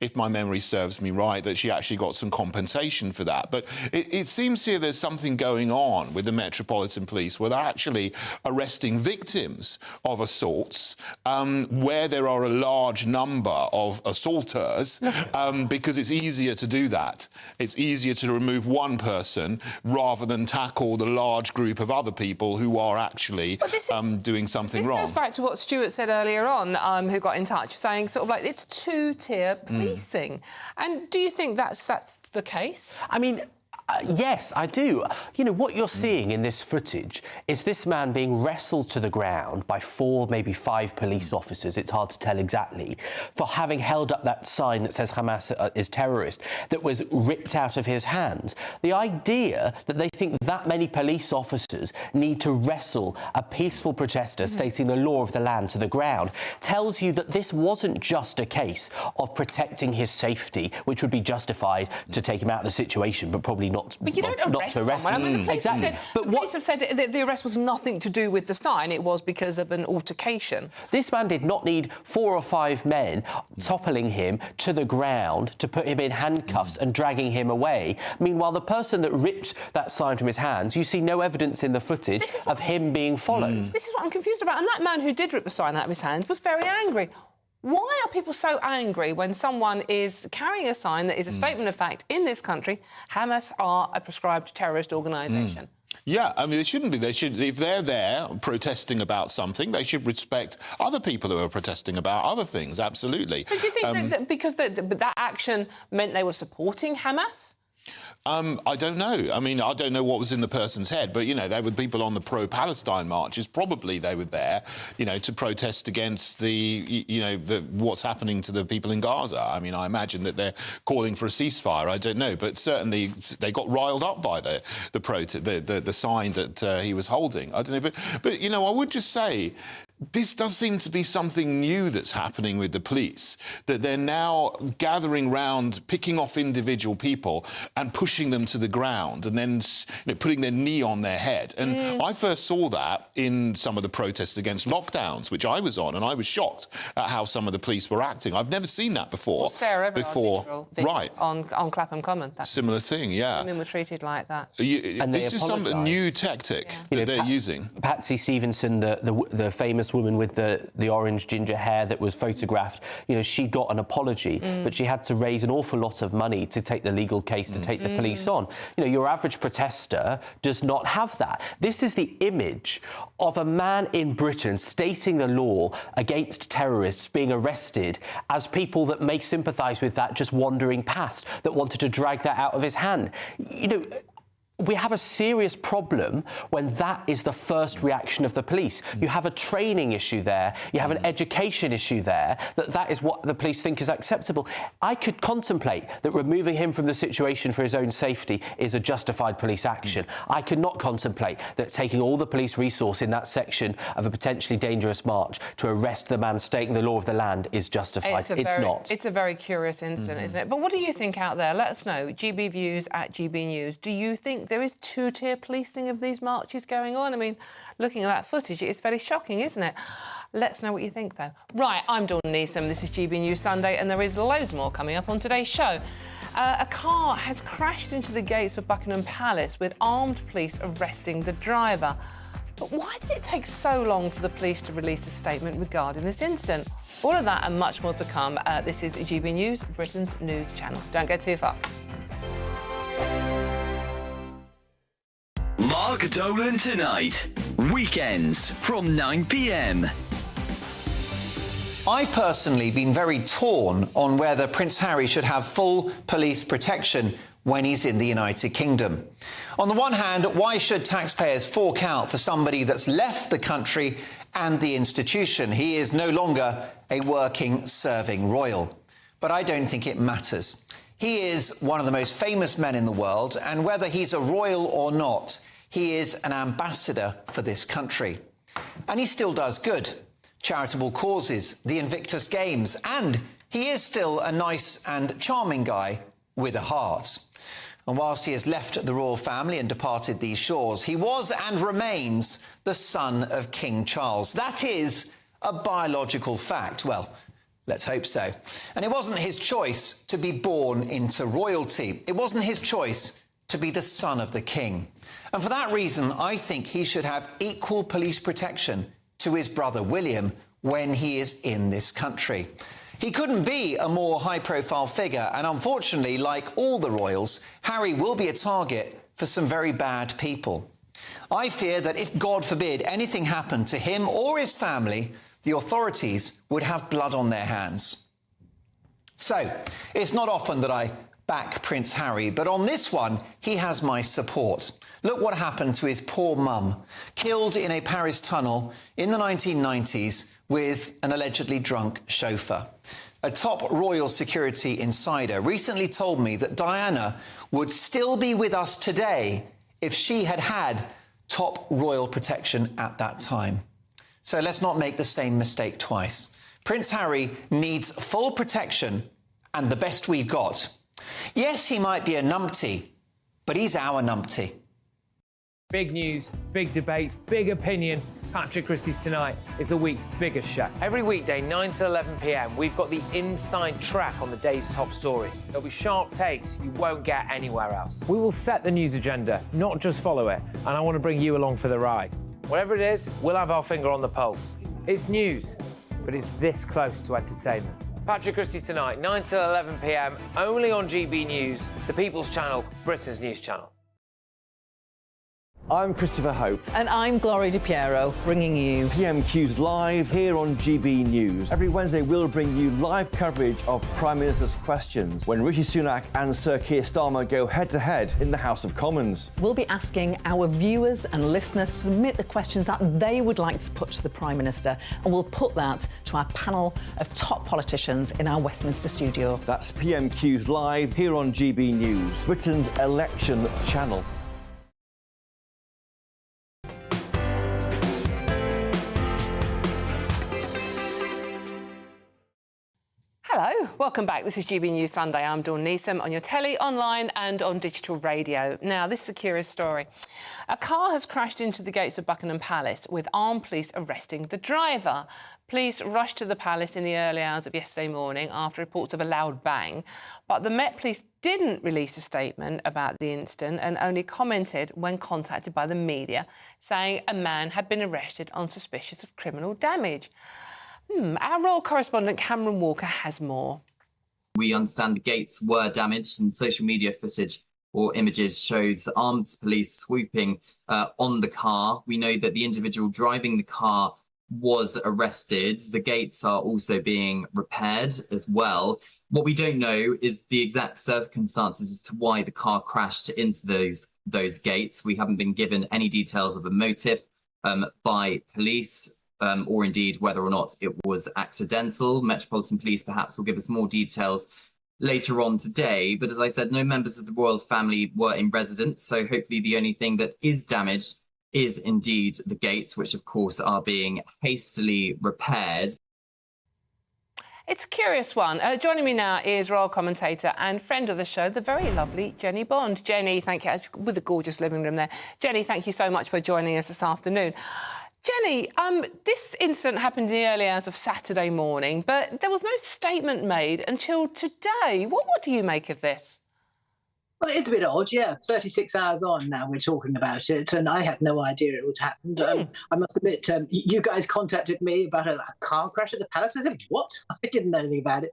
if my memory serves me right, that she actually got some compensation for that. But it seems here there's something going on with the Metropolitan Police where they're actually arresting victims of assaults where there are a large number of assaulters, because it's easier to do that. It's easier to remove one person rather than tackle the large group of other people who are actually doing something wrong. This goes back to what Stuart said earlier on, who got in touch, saying sort of like it's 2-tier policing. And do you think that's the case? I mean, yes, I do. You know, what you're seeing in this footage is this man being wrestled to the ground by 4, maybe 5 police officers, it's hard to tell exactly, for having held up that sign that says Hamas is terrorist, that was ripped out of his hands. The idea that they think that many police officers need to wrestle a peaceful protester stating the law of the land to the ground tells you that this wasn't just a case of protecting his safety, which would be justified to take him out of the situation, but probably not. But you don't arrest someone. I mean, the police have said that the arrest was nothing to do with the sign. It was because of an altercation. This man did not need 4 or 5 men toppling him to the ground to put him in handcuffs and dragging him away. Meanwhile, the person that ripped that sign from his hands, you see no evidence in the footage of him being followed. This is what I'm confused about. And that man who did rip the sign out of his hands was very angry. Why are people so angry when someone is carrying a sign that is a statement of fact in this country? Hamas are a proscribed terrorist organisation. Yeah, I mean, they shouldn't be. They should, if they're there protesting about something, they should respect other people who are protesting about other things, absolutely. So do you think that because that action meant they were supporting Hamas? I don't know. I mean, I don't know what was in the person's head, but, you know, there were people on the pro-Palestine marches. Probably they were there, you know, to protest against what's happening to the people in Gaza. I mean, I imagine that they're calling for a ceasefire. I don't know, but certainly they got riled up by the sign that he was holding. I don't know, but you know, I would just say, this does seem to be something new that's happening with the police, that they're now gathering round, picking off individual people and pushing them to the ground and then putting their knee on their head. And I first saw that in some of the protests against lockdowns, which I was on, and I was shocked at how some of the police were acting. I've never seen that before. Well, Sarah Everard right. on Clapham Common. Similar thing, yeah. Women were treated like that. And this is some new tactic that they're using. Patsy Stevenson, the famous woman with the orange ginger hair that was photographed, you know, she got an apology, but she had to raise an awful lot of money to take the legal case to take the police on. You know, your average protester does not have that. This is the image of a man in Britain stating the law against terrorists being arrested as people that may sympathise with that just wandering past, that wanted to drag that out of his hand. You know, we have a serious problem when that is the first reaction of the police. You have a training issue there, you have an education issue there, that is what the police think is acceptable. I could contemplate that removing him from the situation for his own safety is a justified police action. I could not contemplate that taking all the police resource in that section of a potentially dangerous march to arrest the man stating the law of the land is justified. It's not. It's a very curious incident, isn't it? But what do you think out there? Let us know. GB Views at GB News. Do you think there is two-tier policing of these marches going on? I mean, looking at that footage, it's very shocking, isn't it? Let's know what you think, though. Right, I'm Dawn Neeson. This is GB News Sunday, and there is loads more coming up on today's show. A car has crashed into the gates of Buckingham Palace with armed police arresting the driver. But why did it take so long for the police to release a statement regarding this incident? All of that and much more to come. This is GB News, Britain's news channel. Don't go too far. Mark Dolan Tonight, weekends from 9 p.m. I've personally been very torn on whether Prince Harry should have full police protection when he's in the United Kingdom. On the one hand, why should taxpayers fork out for somebody that's left the country and the institution? He is no longer a working, serving royal. But I don't think it matters. He is one of the most famous men in the world, and whether he's a royal or not, he is an ambassador for this country. And he still does good. Charitable causes, the Invictus Games, and he is still a nice and charming guy with a heart. And whilst he has left the royal family and departed these shores, he was and remains the son of King Charles. That is a biological fact. Well, let's hope so. And it wasn't his choice to be born into royalty. It wasn't his choice to be the son of the king. And for that reason, I think he should have equal police protection to his brother William when he is in this country. He couldn't be a more high-profile figure, and unfortunately, like all the royals, Harry will be a target for some very bad people. I fear that if, God forbid, anything happened to him or his family, the authorities would have blood on their hands. So, it's not often that I back Prince Harry, but on this one, he has my support. Look what happened to his poor mum, killed in a Paris tunnel in the 1990s with an allegedly drunk chauffeur. A top royal security insider recently told me that Diana would still be with us today if she had had top royal protection at that time. So let's not make the same mistake twice. Prince Harry needs full protection and the best we've got. Yes, he might be a numpty, but he's our numpty. Big news, big debates, big opinion. Patrick Christie's Tonight is the week's biggest show. Every weekday, 9 to 11 p.m, we've got the inside track on the day's top stories. There'll be sharp takes you won't get anywhere else. We will set the news agenda, not just follow it, and I want to bring you along for the ride. Whatever it is, we'll have our finger on the pulse. It's news, but it's this close to entertainment. Patrick Christie's Tonight, 9 till 11 p.m, only on GB News, the People's Channel, Britain's news channel. I'm Christopher Hope. And I'm Gloria Di Piero, bringing you PMQ's live here on GB News. Every Wednesday, we'll bring you live coverage of Prime Minister's questions when Rishi Sunak and Sir Keir Starmer go head-to-head in the House of Commons. We'll be asking our viewers and listeners to submit the questions that they would like to put to the Prime Minister, and we'll put that to our panel of top politicians in our Westminster studio. That's PMQ's live here on GB News, Britain's election channel. Hello, welcome back. This is GB News Sunday. I'm Dawn Neeson on your telly, online and on digital radio. Now, this is a curious story. A car has crashed into the gates of Buckingham Palace with armed police arresting the driver. Police rushed to the palace in the early hours of yesterday morning after reports of a loud bang. But the Met Police didn't release a statement about the incident and only commented when contacted by the media, saying a man had been arrested on suspicion of criminal damage. Our royal correspondent Cameron Walker has more. We understand the gates were damaged, and social media footage or images shows armed police swooping on the car. We know that the individual driving the car was arrested. The gates are also being repaired as well. What we don't know is the exact circumstances as to why the car crashed into those gates. We haven't been given any details of a motive by police. Or indeed whether or not it was accidental. Metropolitan Police perhaps will give us more details later on today. But as I said, no members of the royal family were in residence, so hopefully the only thing that is damaged is indeed the gates, which of course are being hastily repaired. It's a curious one. Joining me now is royal commentator and friend of the show, the very lovely Jenny Bond. Jenny, thank you, with a gorgeous living room there. Jenny, thank you so much for joining us this afternoon. Jenny, this incident happened in the early hours of Saturday morning, but there was no statement made until today. What do you make of this? Well, it's a bit odd, yeah. 36 hours on now we're talking about it, and I had no idea it would happen. I must admit, you guys contacted me about a car crash at the palace. I said, what? I didn't know anything about it.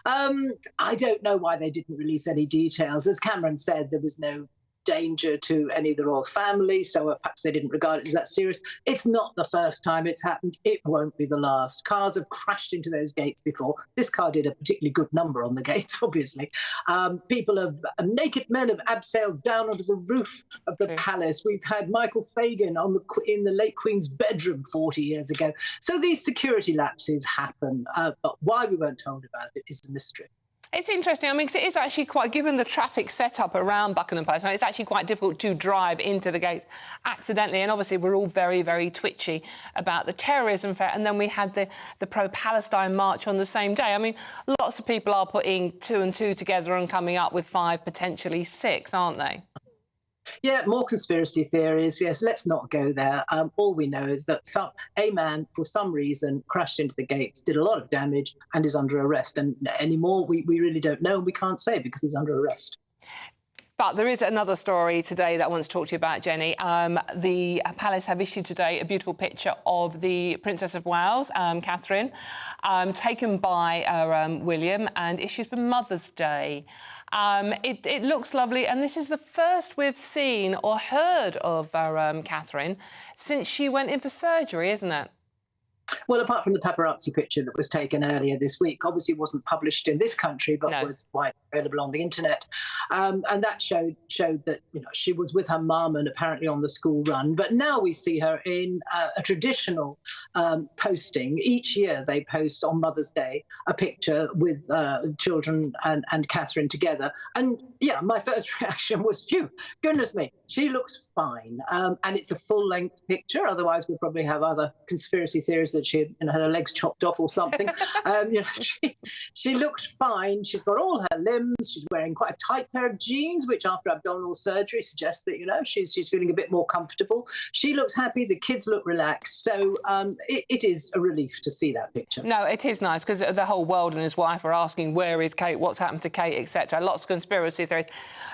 I don't know why they didn't release any details. As Cameron said, there was no danger to any of the royal family, so perhaps they didn't regard it as that serious. It's not the first time it's happened. It won't be the last. Cars have crashed into those gates before. This car did a particularly good number on the gates, obviously. Naked men have abseiled down onto the roof of the palace. We've had Michael Fagan in the late Queen's bedroom 40 years ago. So these security lapses happen, but why we weren't told about it is a mystery. It's interesting. I mean, 'cause it is actually quite, given the traffic setup around Buckingham Palace, it's actually quite difficult to drive into the gates accidentally. And obviously, we're all very, very twitchy about the terrorism threat. And then we had the pro-Palestine march on the same day. I mean, lots of people are putting 2 and 2 together and coming up with 5, potentially 6, aren't they? Yeah, more conspiracy theories. Yes, let's not go there. All we know is that a man, for some reason, crashed into the gates, did a lot of damage, and is under arrest. And anymore, we really don't know. We can't say because he's under arrest. But there is another story today that I want to talk to you about, Jenny. The Palace have issued today a beautiful picture of the Princess of Wales, Catherine, taken by William and issued for Mother's Day. It looks lovely, and this is the first we've seen or heard of Catherine since she went in for surgery, isn't it? Well, apart from the paparazzi picture that was taken earlier this week, obviously wasn't published in this country, but was widely available on the internet, and that showed that she was with her mum and apparently on the school run. But now we see her in a traditional posting. Each year they post on Mother's Day a picture with children and Catherine together. And yeah, my first reaction was, phew, goodness me, she looks fine. And it's a full-length picture. Otherwise, we'd probably have other conspiracy theories that she had her legs chopped off or something. She looks fine. She's got all her limbs. She's wearing quite a tight pair of jeans, which after abdominal surgery suggests that, she's feeling a bit more comfortable. She looks happy. The kids look relaxed. So it is a relief to see that picture. No, it is nice because the whole world and his wife are asking, where is Kate? What's happened to Kate, etc. Lots of conspiracy theories.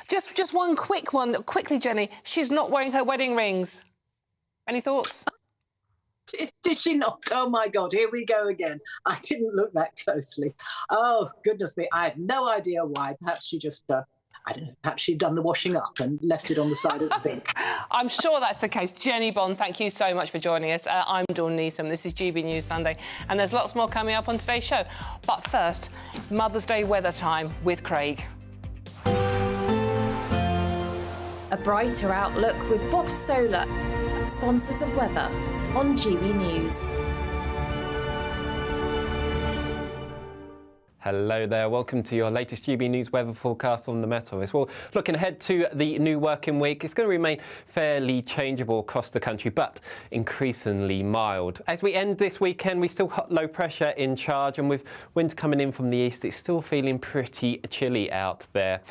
Just one quick one, quickly, Jenny. She's not wearing her wedding rings. Any thoughts? Did she not? Oh, my God, here we go again. I didn't look that closely. Oh, goodness me. I have no idea why. Perhaps she just, I don't know, perhaps she'd done the washing up and left it on the side of the sink. I'm sure that's the case. Jenny Bond, thank you so much for joining us. I'm Dawn Neeson. This is GB News Sunday, and there's lots more coming up on today's show. But first, Mother's Day weather time with Craig. A brighter outlook with Box Solar, sponsors of weather on GB News. Hello there, welcome to your latest GB News weather forecast on the Met Office. Well, looking ahead to the new working week, it's going to remain fairly changeable across the country, but increasingly mild. As we end this weekend, we still got low pressure in charge, and with winds coming in from the east, it's still feeling pretty chilly out there.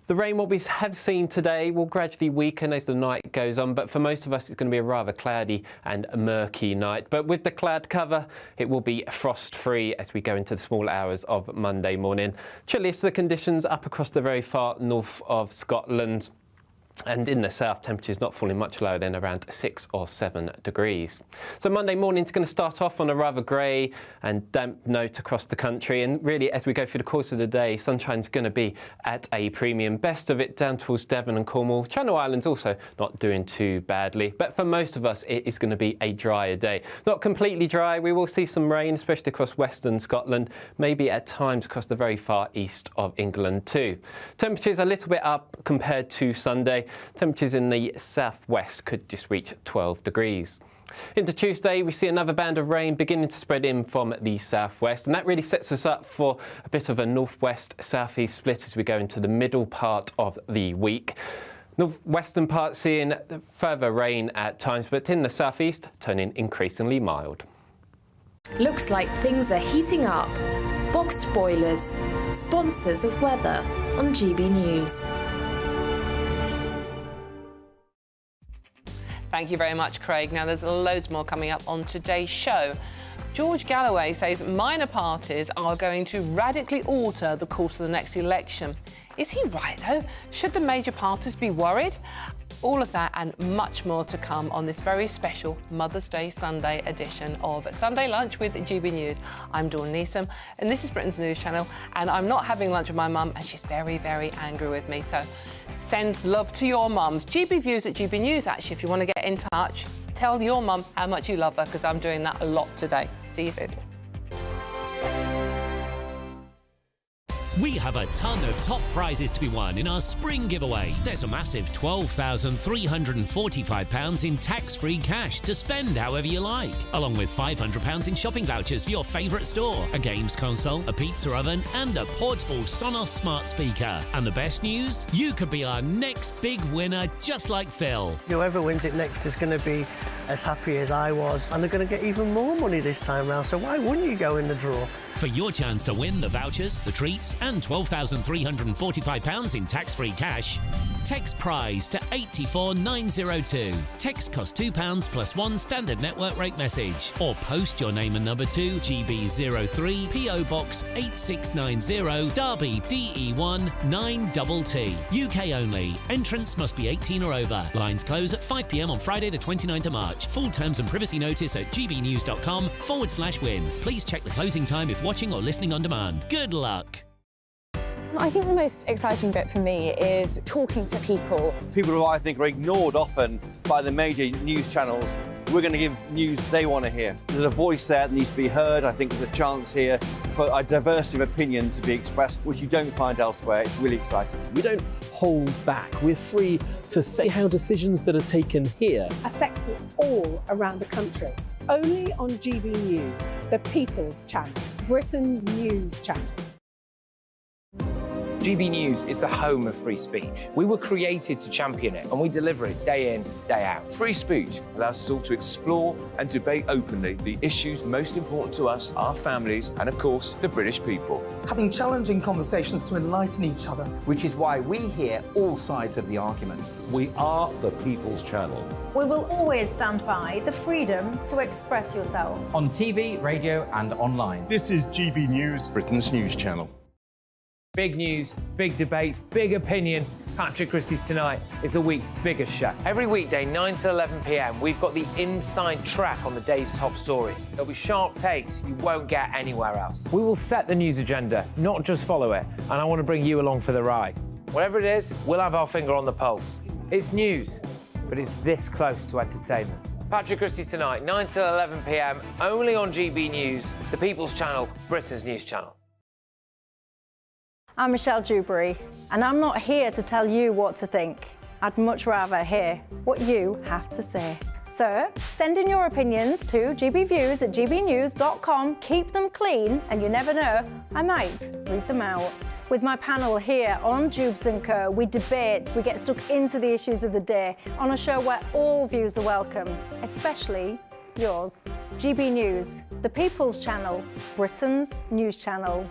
The rain, what we have seen today, will gradually weaken as the night goes on, but for most of us it's going to be a rather cloudy and murky night. But with the cloud cover, it will be frost-free as we go into the small hours of Monday morning. Chilliest of the conditions up across the very far north of Scotland. And in the south, temperatures not falling much lower than around 6 or 7 degrees. So Monday morning is going to start off on a rather grey and damp note across the country. And really, as we go through the course of the day, sunshine's going to be at a premium. Best of it down towards Devon and Cornwall. Channel Islands also not doing too badly. But for most of us, it is going to be a drier day. Not completely dry. We will see some rain, especially across western Scotland. Maybe at times across the very far east of England too. Temperatures a little bit up compared to Sunday. Temperatures in the southwest could just reach 12 degrees. Into Tuesday, we see another band of rain beginning to spread in from the southwest, and that really sets us up for a bit of a northwest-southeast split as we go into the middle part of the week. Northwestern part seeing further rain at times, but in the southeast, turning increasingly mild. Looks like things are heating up. Boxed boilers, sponsors of weather on GB News. Thank you very much, Craig. Now, there's loads more coming up on today's show. George Galloway says minor parties are going to radically alter the course of the next election. Is he right, though? Should the major parties be worried? All of that and much more to come on this very special Mother's Day Sunday edition of Sunday Lunch with GB News. I'm Dawn Neeson, and this is Britain's news channel, and I'm not having lunch with my mum, and she's very, very angry with me. So send love to your mums. GB Views at GB News, actually, if you want to get in touch. Tell your mum how much you love her, because I'm doing that a lot today. See you soon. We have a ton of top prizes to be won in our spring giveaway. There's a massive £12,345 in tax-free cash to spend however you like, along with £500 in shopping vouchers for your favourite store, a games console, a pizza oven, and a portable Sonos smart speaker. And the best news? You could be our next big winner, just like Phil. Whoever wins it next is going to be as happy as I was, and they're going to get even more money this time round, so why wouldn't you go in the draw? For your chance to win the vouchers, the treats, and £12,345 in tax-free cash, text prize to 84902. Text costs £2 plus one standard network rate message, or post your name and number to GB03 PO Box 8690 Derby DE1 9TT. UK only. Entrants must be 18 or over. Lines close at 5 p.m. on Friday the 29th of March. Full terms and privacy notice at gbnews.com/win. Please check the closing time if watching or listening on demand. Good luck. I think the most exciting bit for me is talking to people. People who I think are ignored often by the major news channels. We're going to give news they want to hear. There's a voice there that needs to be heard. I think there's a chance here for a diversity of opinion to be expressed, which you don't find elsewhere. It's really exciting. We don't hold back. We're free to say how decisions that are taken here affect us all around the country. Only on GB News, the People's Channel, Britain's news channel. GB News is the home of free speech. We were created to champion it, and we deliver it day in, day out. Free speech allows us all to explore and debate openly the issues most important to us, our families, and of course, the British people. Having challenging conversations to enlighten each other. Which is why we hear all sides of the argument. We are the People's Channel. We will always stand by the freedom to express yourself. On TV, radio, and online. This is GB News, Britain's news channel. Big news, big debates, big opinion. Patrick Christie's Tonight is the week's biggest show. Every weekday, 9 to 11 p.m, we've got the inside track on the day's top stories. There'll be sharp takes you won't get anywhere else. We will set the news agenda, not just follow it, and I want to bring you along for the ride. Whatever it is, we'll have our finger on the pulse. It's news, but it's this close to entertainment. Patrick Christie's Tonight, 9 to 11 p.m, only on GB News, the People's Channel, Britain's news channel. I'm Michelle Dewberry, and I'm not here to tell you what to think. I'd much rather hear what you have to say. So, send in your opinions to gbviews@gbnews.com. Keep them clean, and you never know, I might read them out. With my panel here on Jubes & Co, we debate, we get stuck into the issues of the day on a show where all views are welcome, especially yours. GB News, the People's Channel, Britain's news channel.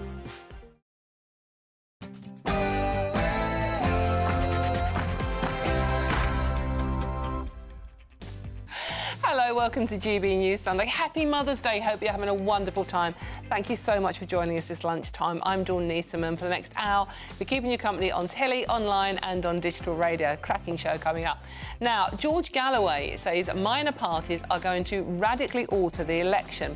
Hello, welcome to GB News Sunday. Happy Mother's Day. Hope you're having a wonderful time. Thank you so much for joining us this lunchtime. I'm Dawn Neeson, and for the next hour, we're keeping you company on telly, online and on digital radio. Cracking show coming up. Now, George Galloway says minor parties are going to radically alter the election.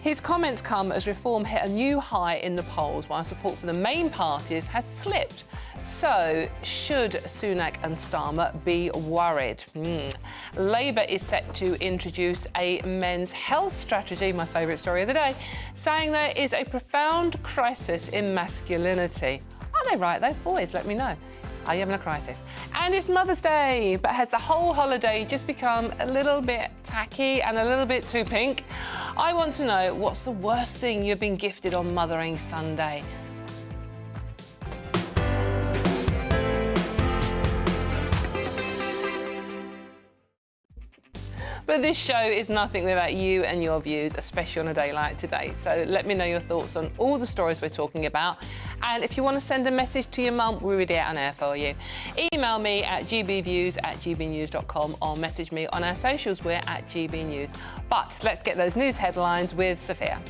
His comments come as Reform hit a new high in the polls, while support for the main parties has slipped. So, should Sunak and Starmer be worried? Labour is set to introduce a men's health strategy, my favourite story of the day, saying there is a profound crisis in masculinity. Are they right, though? Boys, let me know. Are you having a crisis? And it's Mother's Day, but has the whole holiday just become a little bit tacky and a little bit too pink? I want to know, what's the worst thing you've been gifted on Mothering Sunday? But this show is nothing without you and your views, especially on a day like today. So let me know your thoughts on all the stories we're talking about. And if you want to send a message to your mum, we'll read it out on air for you. Email me at gbviews@gbnews.com or message me on our socials. We're at GBNews. But let's get those news headlines with Sophia.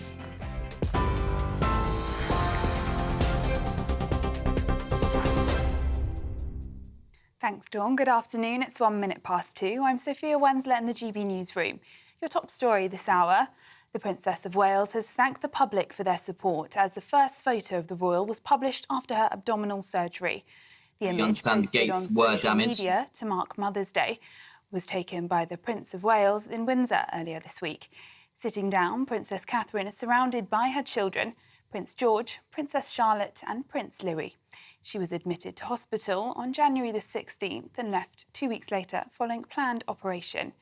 Thanks, Dawn. Good afternoon. It's 1 minute past 2. I'm Sophia Wenslet in the GB newsroom. Your top story this hour. The Princess of Wales has thanked the public for their support as the first photo of the royal was published after her abdominal surgery. The image posted on social media to mark Mother's Day was taken by the Prince of Wales in Windsor earlier this week. Sitting down, Princess Catherine is surrounded by her children, Prince George, Princess Charlotte and Prince Louis. She was admitted to hospital on January the 16th and left 2 weeks later following a planned operation.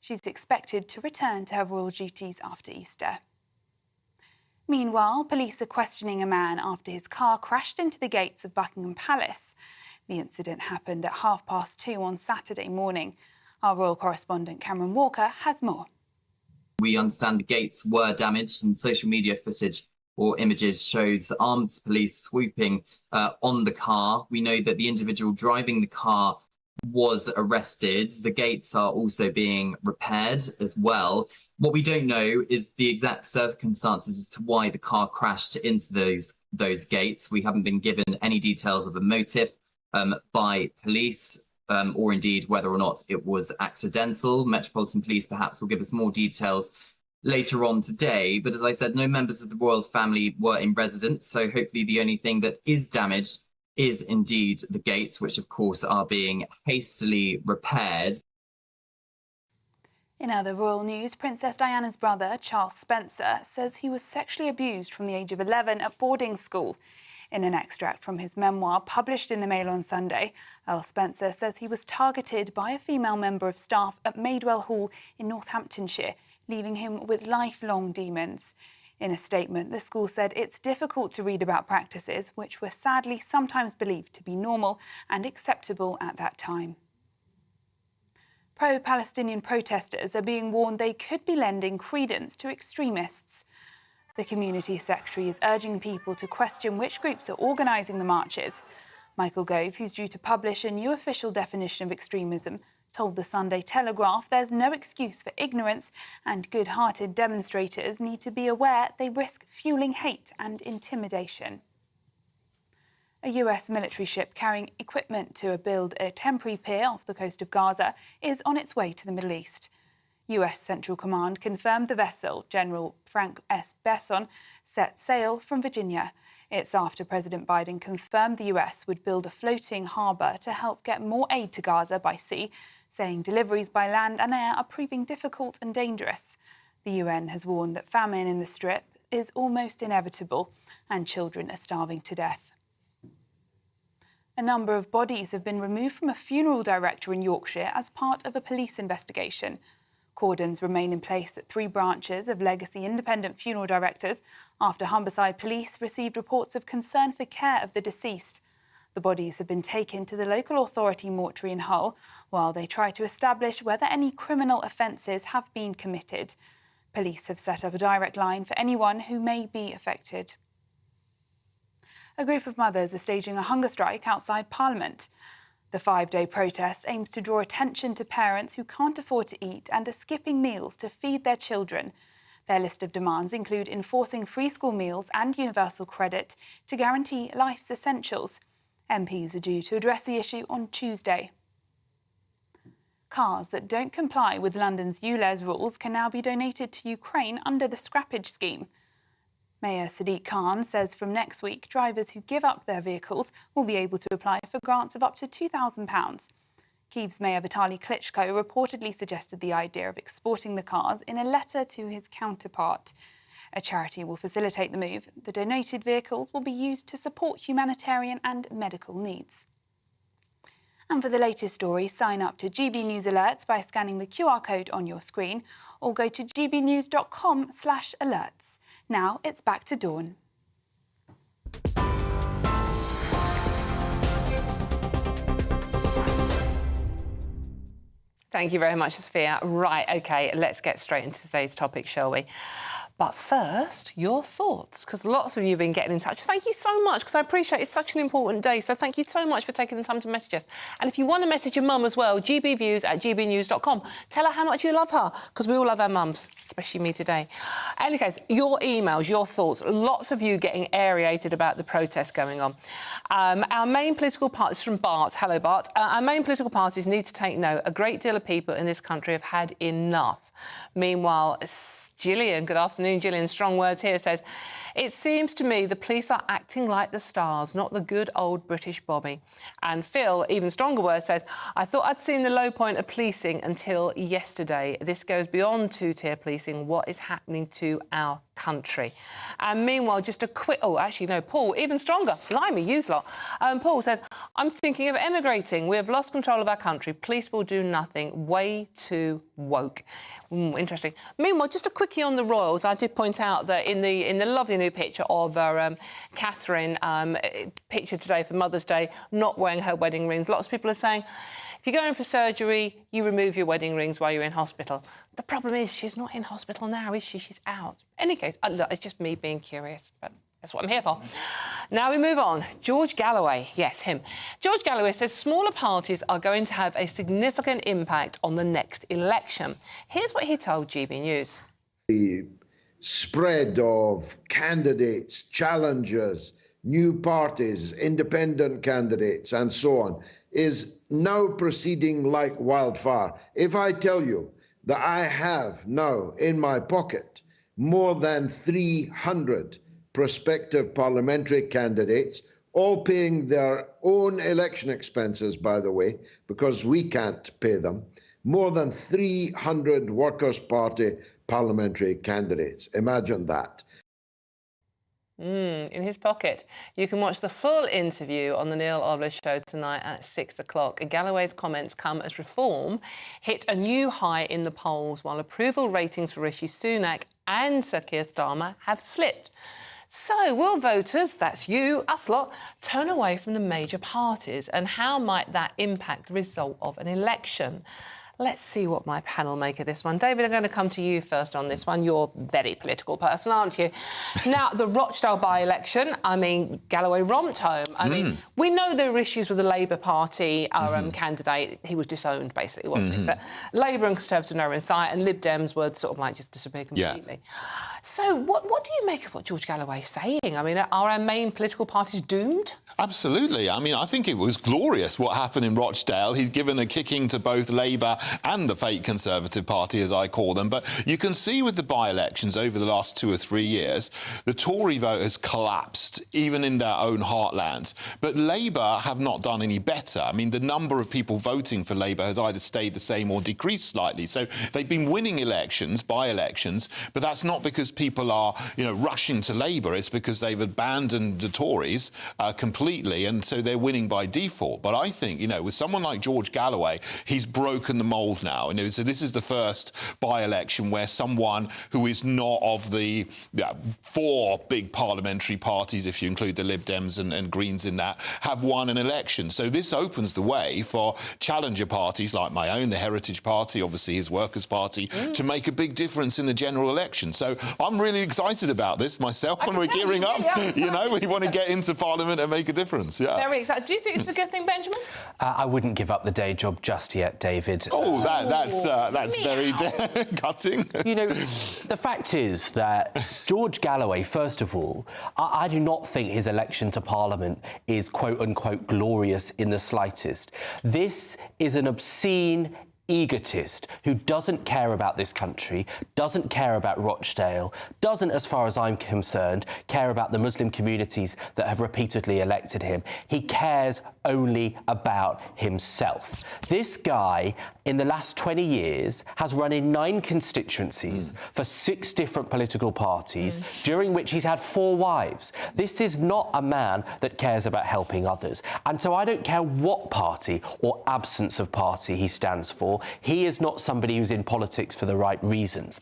She's expected to return to her royal duties after Easter. Meanwhile, police are questioning a man after his car crashed into the gates of Buckingham Palace. The incident happened at 2:30 on Saturday morning. Our royal correspondent Cameron Walker has more. We understand the gates were damaged, and social media footage or images shows armed police swooping on the car. We know that the individual driving the car was arrested. The gates are also being repaired as well. What we don't know is the exact circumstances as to why the car crashed into those gates. We haven't been given any details of a motive by police, or indeed whether or not it was accidental. Metropolitan Police perhaps will give us more details later on today. But as I said, no members of the royal family were in residence, so hopefully the only thing that is damaged is indeed the gates, which of course are being hastily repaired. In other royal news, Princess Diana's brother, Charles Spencer, says he was sexually abused from the age of 11 at boarding school. In an extract from his memoir published in the Mail on Sunday, Earl Spencer says he was targeted by a female member of staff at Maidwell Hall in Northamptonshire, leaving him with lifelong demons. In a statement, the school said it's difficult to read about practices which were sadly sometimes believed to be normal and acceptable at that time. Pro-Palestinian protesters are being warned they could be lending credence to extremists. The Community Secretary is urging people to question which groups are organising the marches. Michael Gove, who's due to publish a new official definition of extremism, told the Sunday Telegraph there's no excuse for ignorance and good-hearted demonstrators need to be aware they risk fuelling hate and intimidation. A A US military ship carrying equipment to build a temporary pier off the coast of Gaza is on its way to the Middle East. US Central Command confirmed the vessel, General Frank S. Besson, set sail from Virginia. It's after President Biden confirmed the US would build a floating harbour to help get more aid to Gaza by sea, saying deliveries by land and air are proving difficult and dangerous. The UN has warned that famine in the Strip is almost inevitable and children are starving to death. A number of bodies have been removed from a funeral director in Yorkshire as part of a police investigation. Cordons remain in place at 3 branches of legacy independent funeral directors after Humberside Police received reports of concern for care of the deceased. The bodies have been taken to the local authority mortuary in Hull while they try to establish whether any criminal offences have been committed. Police have set up a direct line for anyone who may be affected. A group of mothers are staging a hunger strike outside Parliament. The 5-day protest aims to draw attention to parents who can't afford to eat and are skipping meals to feed their children. Their list of demands include enforcing free school meals and universal credit to guarantee life's essentials. MPs are due to address the issue on Tuesday. Cars that don't comply with London's ULEZ rules can now be donated to Ukraine under the scrappage scheme. Mayor Sadiq Khan says from next week, drivers who give up their vehicles will be able to apply for grants of up to £2,000. Kyiv's Mayor Vitaly Klitschko reportedly suggested the idea of exporting the cars in a letter to his counterpart. A charity will facilitate the move. The donated vehicles will be used to support humanitarian and medical needs. And for the latest story, sign up to GB News Alerts by scanning the QR code on your screen or go to gbnews.com/alerts. Now it's back to Dawn. Thank you very much, Sophia. Right, OK, let's get straight into today's topic, shall we? But first, your thoughts, because lots of you have been getting in touch. Thank you so much, because I appreciate it's such an important day. So thank you so much for taking the time to message us. And if you want to message your mum as well, gbviews@gbnews.com. Tell her how much you love her, because we all love our mums, especially me today. In any case, your emails, your thoughts, lots of you getting aerated about the protests going on. Our main political parties, from Bart, hello Bart, our main political parties need to take note. A great deal of people in this country have had enough. Meanwhile, Gillian, good afternoon, Gillian, strong words here, says, it seems to me the police are acting like the stars, not the good old British Bobby. And Phil, even stronger words, says, I thought I'd seen the low point of policing until yesterday. This goes beyond two-tier policing. What is happening to our country? And meanwhile, just a quick... Oh, actually, no, Paul, even stronger. Blimey, you lot. Paul said, I'm thinking of emigrating. We have lost control of our country. Police will do nothing. Way too woke. Interesting. Meanwhile, just a quickie on the royals. I did point out that in the lovely new picture of Catherine, picture today for Mother's Day, not wearing her wedding rings. Lots of people are saying, if you're going for surgery, you remove your wedding rings while you're in hospital. The problem is she's not in hospital now, is she? She's out. In any case, look, it's just me being curious, but that's what I'm here for. Now we move on. George Galloway, yes, him. George Galloway says smaller parties are going to have a significant impact on the next election. Here's what he told GB News. The spread of candidates, challengers, new parties, independent candidates, and so on, is now proceeding like wildfire. If I tell you that I have now in my pocket more than 300 prospective parliamentary candidates, all paying their own election expenses, by the way, because we can't pay them, more than 300 Workers' Party parliamentary candidates. Imagine that. In his pocket. You can watch the full interview on the Neil Odler Show tonight at 6 o'clock. Galloway's comments come as Reform hit a new high in the polls, while approval ratings for Rishi Sunak and Sir Keir Starmer have slipped. So will voters, that's you, us lot, turn away from the major parties, and how might that impact the result of an election? Let's see what my panel make of this one. David, I'm going to come to you first on this one. You're a very political person, aren't you? Now, the Rochdale by-election, I mean, Galloway romped home. I mean, we know there were issues with the Labour Party, our candidate. He was disowned, basically, wasn't he? But Labour and Conservative were in sight, and Lib Dems were sort of like just disappeared completely. Yeah. So what do you make of what George Galloway's saying? I mean, are our main political parties doomed? Absolutely. I mean, I think it was glorious what happened in Rochdale. He's given a kicking to both Labour and the fake Conservative Party, as I call them. But you can see with the by-elections over the last 2 or 3 years, the Tory vote has collapsed, even in their own heartlands. But Labour have not done any better. I mean, the number of people voting for Labour has either stayed the same or decreased slightly. So they've been winning elections, by-elections, but that's not because people are, rushing to Labour. It's because they've abandoned the Tories completely, and so they're winning by default. But I think, with someone like George Galloway, he's broken the mould now. So this is the first by-election where someone who is not of the 4 big parliamentary parties, if you include the Lib Dems and Greens in that, have won an election. So this opens the way for challenger parties like my own, the Heritage Party, obviously his Workers' Party, to make a big difference in the general election. So I'm really excited about this myself, and we're gearing up. We want to get into Parliament and make a difference. Yeah. Very excited. Do you think it's a good thing, Benjamin? I wouldn't give up the day job just yet, David. Oh, that's very cutting. The fact is that George Galloway, first of all, I do not think his election to Parliament is quote-unquote glorious in the slightest. This is an obscene egotist who doesn't care about this country, doesn't care about Rochdale, doesn't, as far as I'm concerned, care about the Muslim communities that have repeatedly elected him. He cares only about himself. This guy, in the last 20 years, has run in 9 constituencies for 6 different political parties, during which he's had 4 wives. This is not a man that cares about helping others. And so I don't care what party or absence of party he stands for. He is not somebody who's in politics for the right reasons.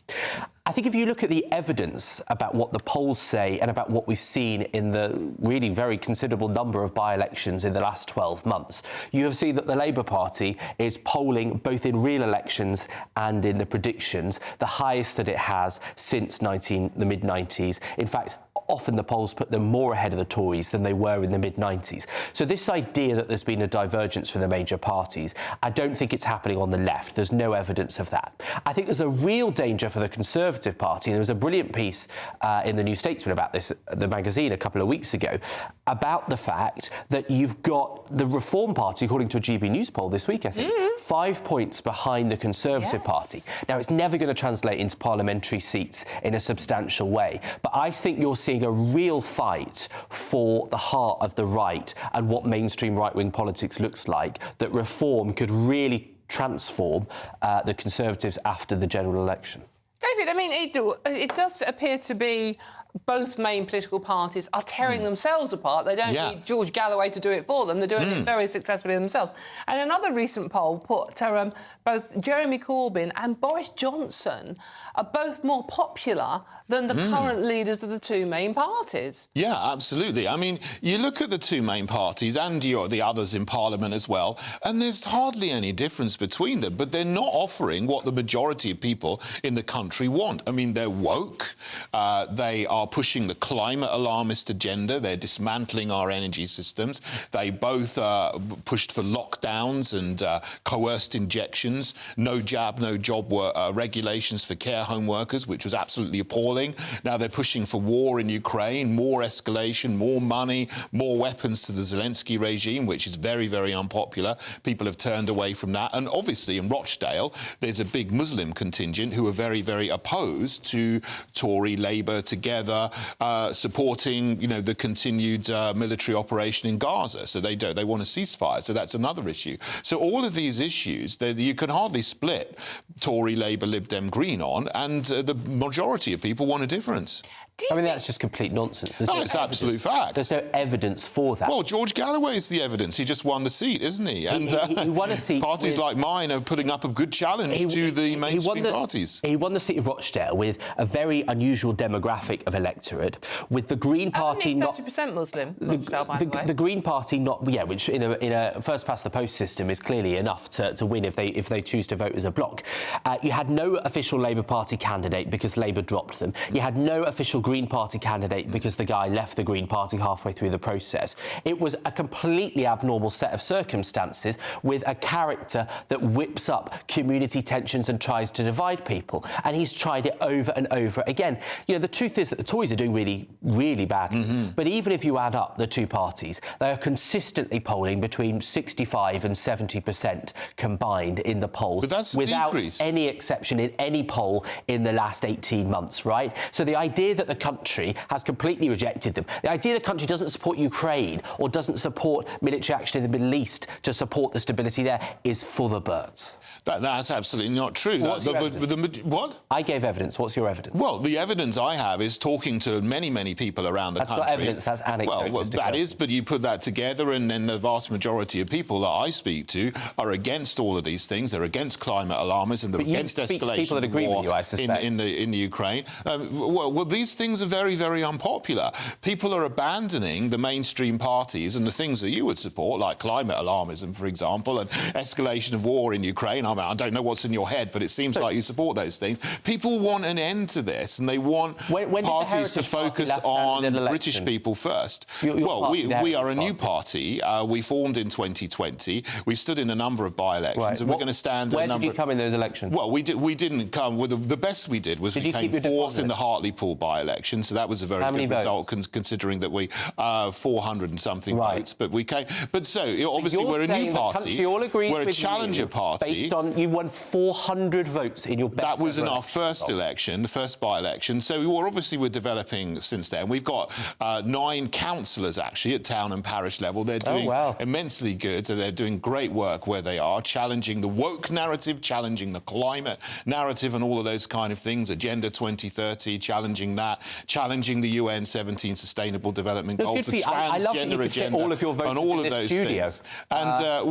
I think if you look at the evidence about what the polls say and about what we've seen in the really very considerable number of by-elections in the last 12 months, you have seen that the Labour Party is polling both in real elections and in the predictions the highest that it has since the mid-90s. In fact, often the polls put them more ahead of the Tories than they were in the mid-90s. So this idea that there's been a divergence from the major parties, I don't think it's happening on the left. There's no evidence of that. I think there's a real danger for the Conservative Party. There was a brilliant piece in the New Statesman about this, the magazine, a couple of weeks ago, about the fact that you've got the Reform Party, according to a GBNews poll this week, I think, 5 points behind the Conservative Party. Now, it's never going to translate into parliamentary seats in a substantial way, but I think you're seeing a real fight for the heart of the right and what mainstream right-wing politics looks like, that Reform could really transform the Conservatives after the general election. David, I mean, it does appear to be both main political parties are tearing themselves apart. They don't need George Galloway to do it for them. They're doing it very successfully themselves. And another recent poll put both Jeremy Corbyn and Boris Johnson are both more popular than the current leaders of the 2 main parties. Yeah, absolutely. I mean, you look at the 2 main parties and the others in Parliament as well, and there's hardly any difference between them, but they're not offering what the majority of people in the country want. I mean, they're woke, they are pushing the climate alarmist agenda, they're dismantling our energy systems, they both pushed for lockdowns and coerced injections, no jab, no job regulations for care home workers, which was absolutely appalling. Now they're pushing for war in Ukraine, more escalation, more money, more weapons to the Zelensky regime, which is very, very unpopular. People have turned away from that. And obviously in Rochdale, there's a big Muslim contingent who are very, very opposed to Tory, Labour together, supporting, the continued military operation in Gaza. So they want a ceasefire. So that's another issue. So all of these issues, you can hardly split Tory, Labour, Lib Dem, Green on, and the majority of people want a difference. I mean, that's just complete nonsense. No, it's absolute fact. There's no evidence for that. Well, George Galloway is the evidence. He just won the seat, isn't he? And he won a seat. Parties like mine are putting up a good challenge to the mainstream parties. He won the seat of Rochdale with a very unusual demographic of electorate, with the Green Party not 30% Muslim. Rochdale, by the way. The Green Party not, which in a first past the post system is clearly enough to win if they choose to vote as a bloc. You had no official Labour Party candidate because Labour dropped them. You had no official Green Party candidate because the guy left the Green Party halfway through the process. It was a completely abnormal set of circumstances with a character that whips up community tensions and tries to divide people. And he's tried it over and over again. You know, the truth is that the Tories are doing really, really badly. But even if you add up the two parties, they are consistently polling between 65 and 70% combined in the polls, but that's without decrease. any exception in any poll in the last 18 months, right? So the idea that the country has completely rejected them, the idea the country doesn't support Ukraine or doesn't support military action in the Middle East to support the stability there is for the birds. That's absolutely not true. What? I gave evidence. What's your evidence? Well, the evidence I have is talking to many, many people around the country. That's not evidence, that's anecdote. Well, that is, but you put that together and then the vast majority of people that I speak to are against all of these things. They're against climate alarmism, they're against escalation people that agree with you, I suspect. in the Ukraine. Well, these things are very, very unpopular. People are abandoning the mainstream parties and the things that you would support, like climate alarmism, for example, and escalation of war in Ukraine. I mean, I don't know what's in your head, but it seems like you support those things. People want an end to this, and they want parties to focus on British people first. Well, we are a new party. We formed in 2020. We stood in a number of by-elections, and we're going to stand in a number... Where did you come in those elections? Well, we didn't come... Well, the best we did was we came fourth in the Hartlepool by-election, so that was a very good result, considering that we... 400 and something votes, but we came... But so obviously, we're a new party. We're a challenger party. Based on... You won 400 votes in your best That was in our first election, the first by-election. So we're developing since then. We've got 9 councillors, actually, at town and parish level. They're doing immensely good. They're doing great work where they are, challenging the woke narrative, challenging the climate narrative and all of those kind of things, Agenda 2030, challenging that, challenging the UN 17 Sustainable Development Goals, the transgender agenda, all of your and all of those things. And,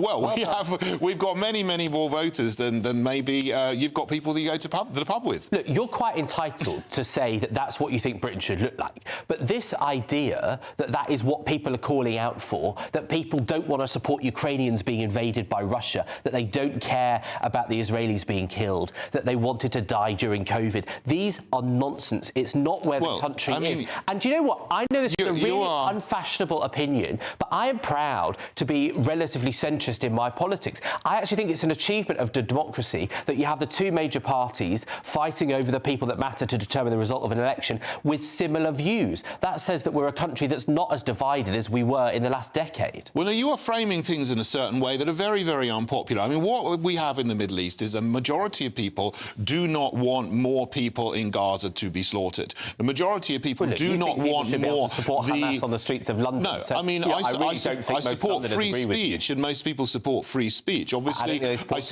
we've got many, many more voters than maybe you've got people that you go to the pub with. Look, you're quite entitled to say that that's what you think Britain should look like. But this idea that that is what people are calling out for, that people don't want to support Ukrainians being invaded by Russia, that they don't care about the Israelis being killed, that they wanted to die during COVID, these are nonsense. It's not where the country is. And do you know what? I know this is a really unfashionable opinion, but I am proud to be relatively centrist in my politics. I actually think it's an achievement of democracy that you have the two major parties fighting over the people that matter to determine the result of an election with similar views. That says that we're a country that's not as divided as we were in the last decade. Well, no, you are framing things in a certain way that are very, very unpopular. I mean, what we have in the Middle East is a majority of people do not want more people in Gaza to be slaughtered. The majority of people do not want more... support Hamas on the streets of London. No, I mean, I support free speech, and most people support free speech. Obviously,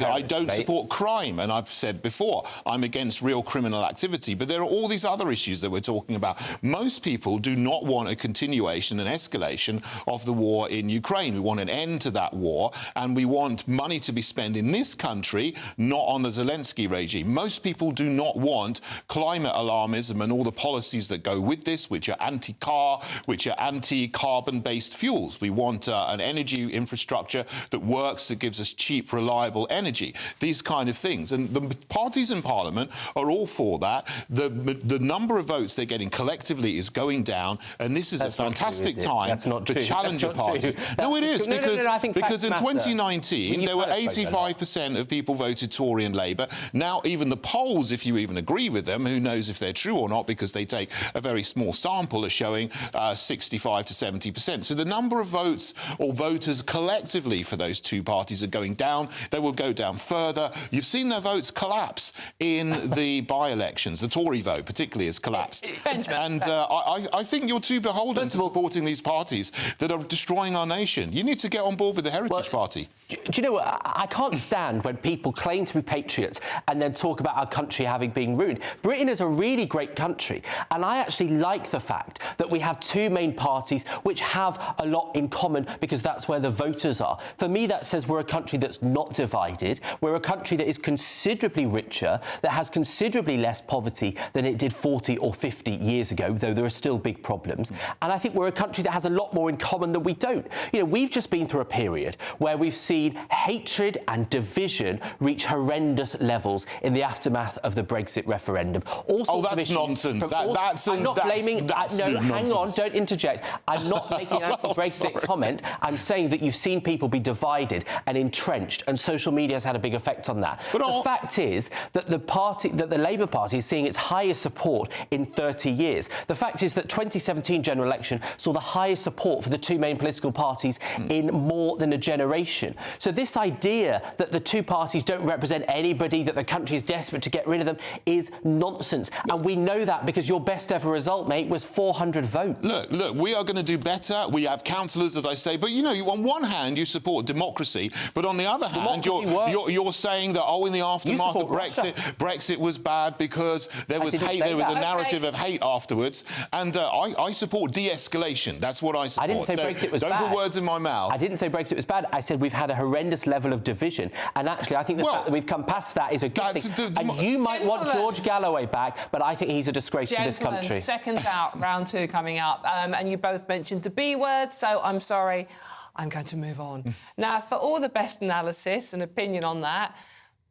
I don't support crime, and I've said before, I'm against real criminal activity, but there are all these other issues that we're talking about. Most people do not want a continuation and escalation of the war in Ukraine. We want an end to that war, and we want money to be spent in this country, not on the Zelensky regime. Most people do not want climate alarmism and all the policies that go with this, which are anti-car, which are anti-carbon-based fuels. We want an energy infrastructure that works, that gives us cheap, reliable energy, these kind of things. And the parties in Parliament are all for that. The number of votes they're getting collectively is going down, and this is a fantastic time to challenge a party. No, it is, because in 2019, there were 85% of people voted Tory and Labour. Now, even the polls, if you even agree with them, who knows if they're true or not, because they take a very small sample, are showing 65 to 70%. So the number of votes or voters collectively for those two parties are going down. They will go down further. You've seen their votes collapse in the by-elections. The Tory vote, particularly, has collapsed. And I think you're too beholden to supporting these parties that are destroying our nation. You need to get on board with the Heritage Party. Do you know what? I can't stand when people claim to be patriots and then talk about our country having been ruined. Britain is a really great country, And I actually like the fact that we have two main parties which have a lot in common because that's where the voters are. For me, that says we're a country that's not divided. We're a country that is considerably richer, that has considerably less poverty than it did 40 or 50 years ago, though there are still big problems. And I think we're a country that has a lot more in common than we don't. You know, we've just been through a period where we've seen hatred and division reach horrendous levels in the aftermath of the Brexit referendum. That's nonsense. I'm not blaming... No, hang on, don't interject. I'm not making an anti-Brexit comment. I'm saying that you've seen people be divided and entrenched, and social media has had a big effect on that. But the fact is that the Labour Party is seeing its highest support in 30 years. The fact is that 2017 general election saw the highest support for the two main political parties in more than a generation. So this idea that the two parties don't represent anybody, that the country is desperate to get rid of them, is nonsense. And we know that because your best ever result, mate, was 400 votes. Look, we are going to do better. We have councillors, as I say, but, you know, on one hand, you support democracy, but on the other hand, you're saying that, in the aftermath of Brexit was bad because there was hate, there was a narrative of hate afterwards, and I support de-escalation. That's what I support. I didn't say Brexit was bad. Don't put words in my mouth. I didn't say Brexit was bad. I said we've had a horrendous level of division, and actually I think the fact that we've come past that is a good thing. And you might want George Galloway back, but I think he's a disgrace to this country. Seconds out, round two coming up, and you both mentioned the B word, so I'm sorry, I'm going to move on. Now, for all the best analysis and opinion on that,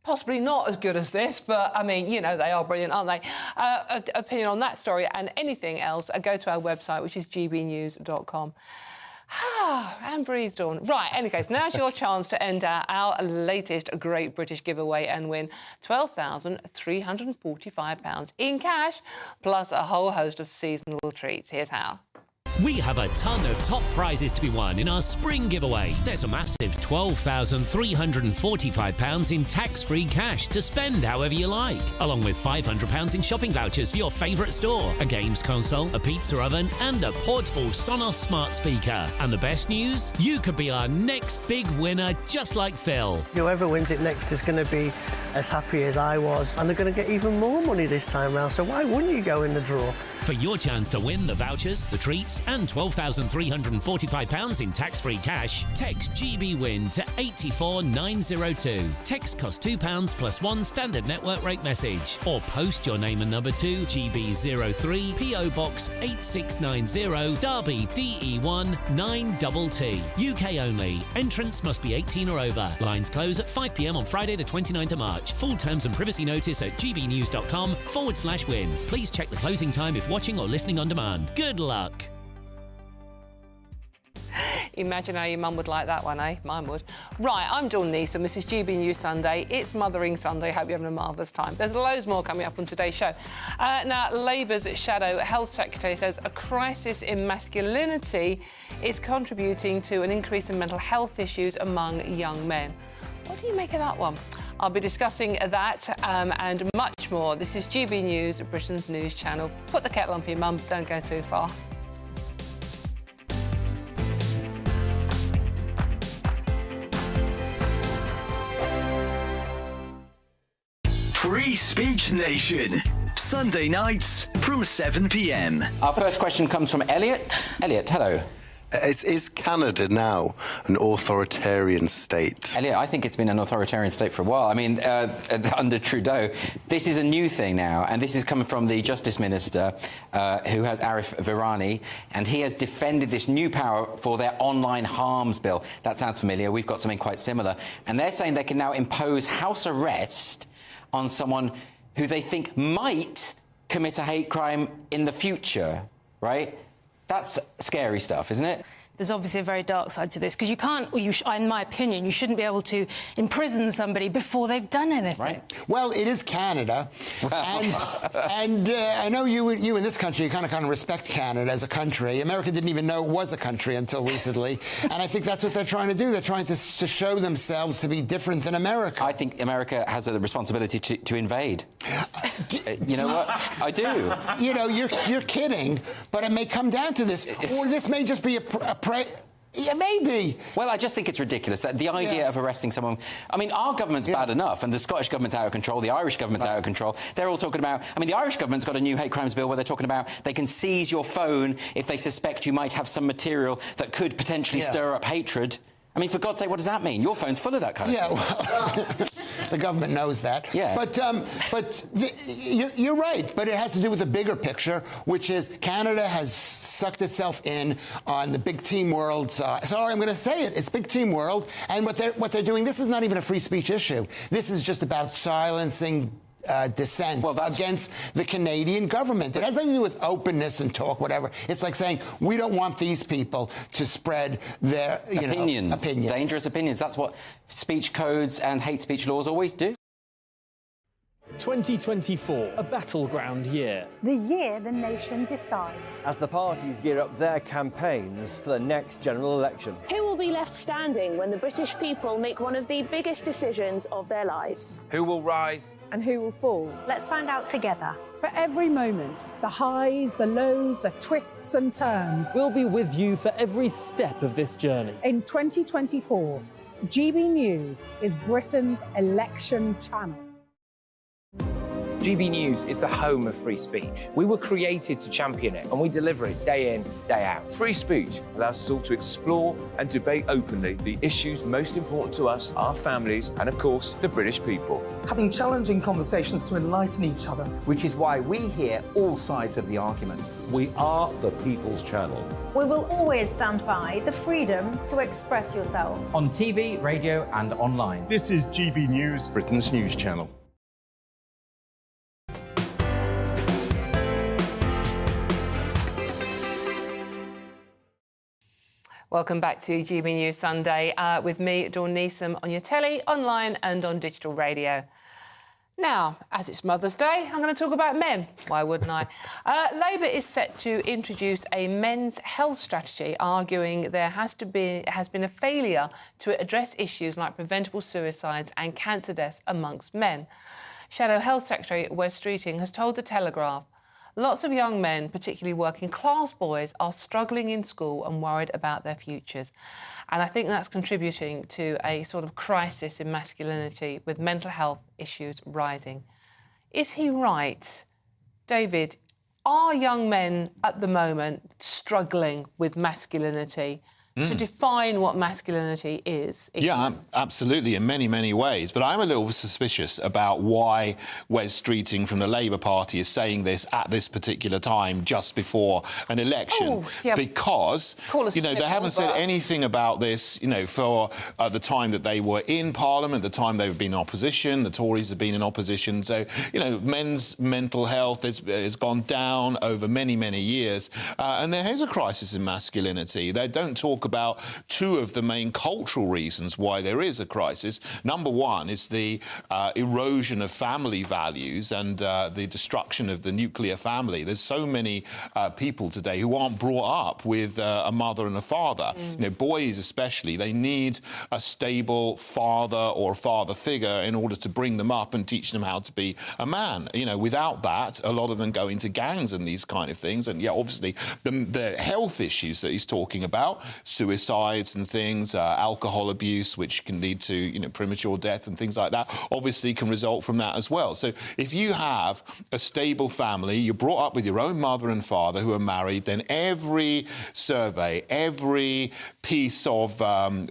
possibly not as good as this, but, I mean, you know, they are brilliant, aren't they? Opinion on that story and anything else, go to our website, which is gbnews.com. And breathed on. Right, any case, now's your chance to enter our latest Great British giveaway and win £12,345 in cash, plus a whole host of seasonal treats. Here's how. We have a ton of top prizes to be won in our spring giveaway. There's a massive £12,345 in tax-free cash to spend however you like, along with £500 in shopping vouchers for your favourite store, a games console, a pizza oven and a portable Sonos smart speaker. And the best news? You could be our next big winner, just like Phil. Whoever wins it next is going to be as happy as I was, and they're going to get even more money this time round, so why wouldn't you go in the draw? For your chance to win the vouchers, the treats and £12,345 in tax-free cash, text GBWIN to 84902. Text costs £2 plus one standard network rate message. Or post your name and number to GB03 PO Box 8690 Derby DE1 9TT. UK only. Entrance must be 18 or over. Lines close at 5 p.m. on Friday the 29th of March. Full terms and privacy notice at gbnews.com/win. Please check the closing time if watching or listening on demand. Good luck. Imagine how your mum would like that one, eh? Mine would. Right, I'm Dawn Neeson. This is GB News Sunday. It's Mothering Sunday. Hope you're having a marvellous time. There's loads more coming up on today's show. Now, Labour's Shadow Health Secretary says a crisis in masculinity is contributing to an increase in mental health issues among young men. What do you make of that one? I'll be discussing that and much more. This is GB News, Britain's news channel. Put the kettle on for your mum. Don't go too far. Free Speech Nation, Sunday nights from 7 p.m. Our first question comes from Elliot. Elliot, hello. Is Canada now an authoritarian state? Elliot, I think it's been an authoritarian state for a while. I mean, under Trudeau. This is a new thing now, and this is coming from the Justice Minister, who has Arif Virani, and he has defended this new power for their online harms bill. That sounds familiar. We've got something quite similar. And they're saying they can now impose house arrest on someone who they think might commit a hate crime in the future, right? That's scary stuff, isn't it? There's obviously a very dark side to this, because you can't, or in my opinion, you shouldn't be able to imprison somebody before they've done anything. Right. Well, it is Canada, and I know you in this country kind of respect Canada as a country. America didn't even know it was a country until recently, and I think that's what they're trying to do. They're trying to show themselves to be different than America. I think America has a responsibility to invade. You know what? I do. You know, you're kidding, but it may come down to this, or this may just be Yeah, maybe. Well, I just think it's ridiculous that the idea of arresting someone... I mean, our government's bad enough, and the Scottish government's out of control, the Irish government's out of control. They're all talking about... I mean, the Irish government's got a new hate crimes bill where they're talking about they can seize your phone if they suspect you might have some material that could potentially stir up hatred. I mean, for God's sake, what does that mean? Your phone's full of that kind of thing. Well, the government knows that. Yeah. But you're right. But it has to do with the bigger picture, which is Canada has sucked itself in on the big team world. Sorry, I'm going to say it. It's big team world. And what they're doing, this is not even a free speech issue. This is just about silencing dissent against the Canadian government. It has nothing to do with openness and talk, whatever. It's like saying, we don't want these people to spread their opinions. Dangerous opinions. That's what speech codes and hate speech laws always do. 2024, a battleground year. The year the nation decides. As the parties gear up their campaigns for the next general election. Who will be left standing when the British people make one of the biggest decisions of their lives? Who will rise? And who will fall? Let's find out together. For every moment, the highs, the lows, the twists and turns. We'll be with you for every step of this journey. In 2024, GB News is Britain's election channel. GB News is the home of free speech. We were created to champion it, and we deliver it day in, day out. Free speech allows us all to explore and debate openly the issues most important to us, our families, and of course, the British people. Having challenging conversations to enlighten each other. Which is why we hear all sides of the argument. We are the People's Channel. We will always stand by the freedom to express yourself. On TV, radio and online. This is GB News, Britain's news channel. Welcome back to GB News Sunday with me, Dawn Neeson, on your telly, online and on digital radio. Now, as it's Mother's Day, I'm going to talk about men. Why wouldn't I? Labour is set to introduce a men's health strategy, arguing there has been a failure to address issues like preventable suicides and cancer deaths amongst men. Shadow Health Secretary Wes Streeting has told The Telegraph, lots of young men, particularly working-class boys, are struggling in school and worried about their futures. And I think that's contributing to a sort of crisis in masculinity with mental health issues rising. Is he right? David, are young men at the moment struggling with masculinity? To define what masculinity is. Yeah, absolutely, in many, many ways. But I'm a little suspicious about why Wes Streeting from the Labour Party is saying this at this particular time, just before an election. Because, they haven't said anything about this, for the time that they were in Parliament, the time they've been in opposition, the Tories have been in opposition. So, men's mental health has gone down over many, many years. And there is a crisis in masculinity. They don't talk about two of the main cultural reasons why there is a crisis. Number one is the erosion of family values and the destruction of the nuclear family. There's so many people today who aren't brought up with a mother and a father. Boys especially, they need a stable father or a father figure in order to bring them up and teach them how to be a man. Without that, a lot of them go into gangs and these kind of things. And obviously the health issues that he's talking about, suicides and things, alcohol abuse, which can lead to premature death and things like that, obviously can result from that as well. So if you have a stable family, you're brought up with your own mother and father who are married, then every survey, every piece of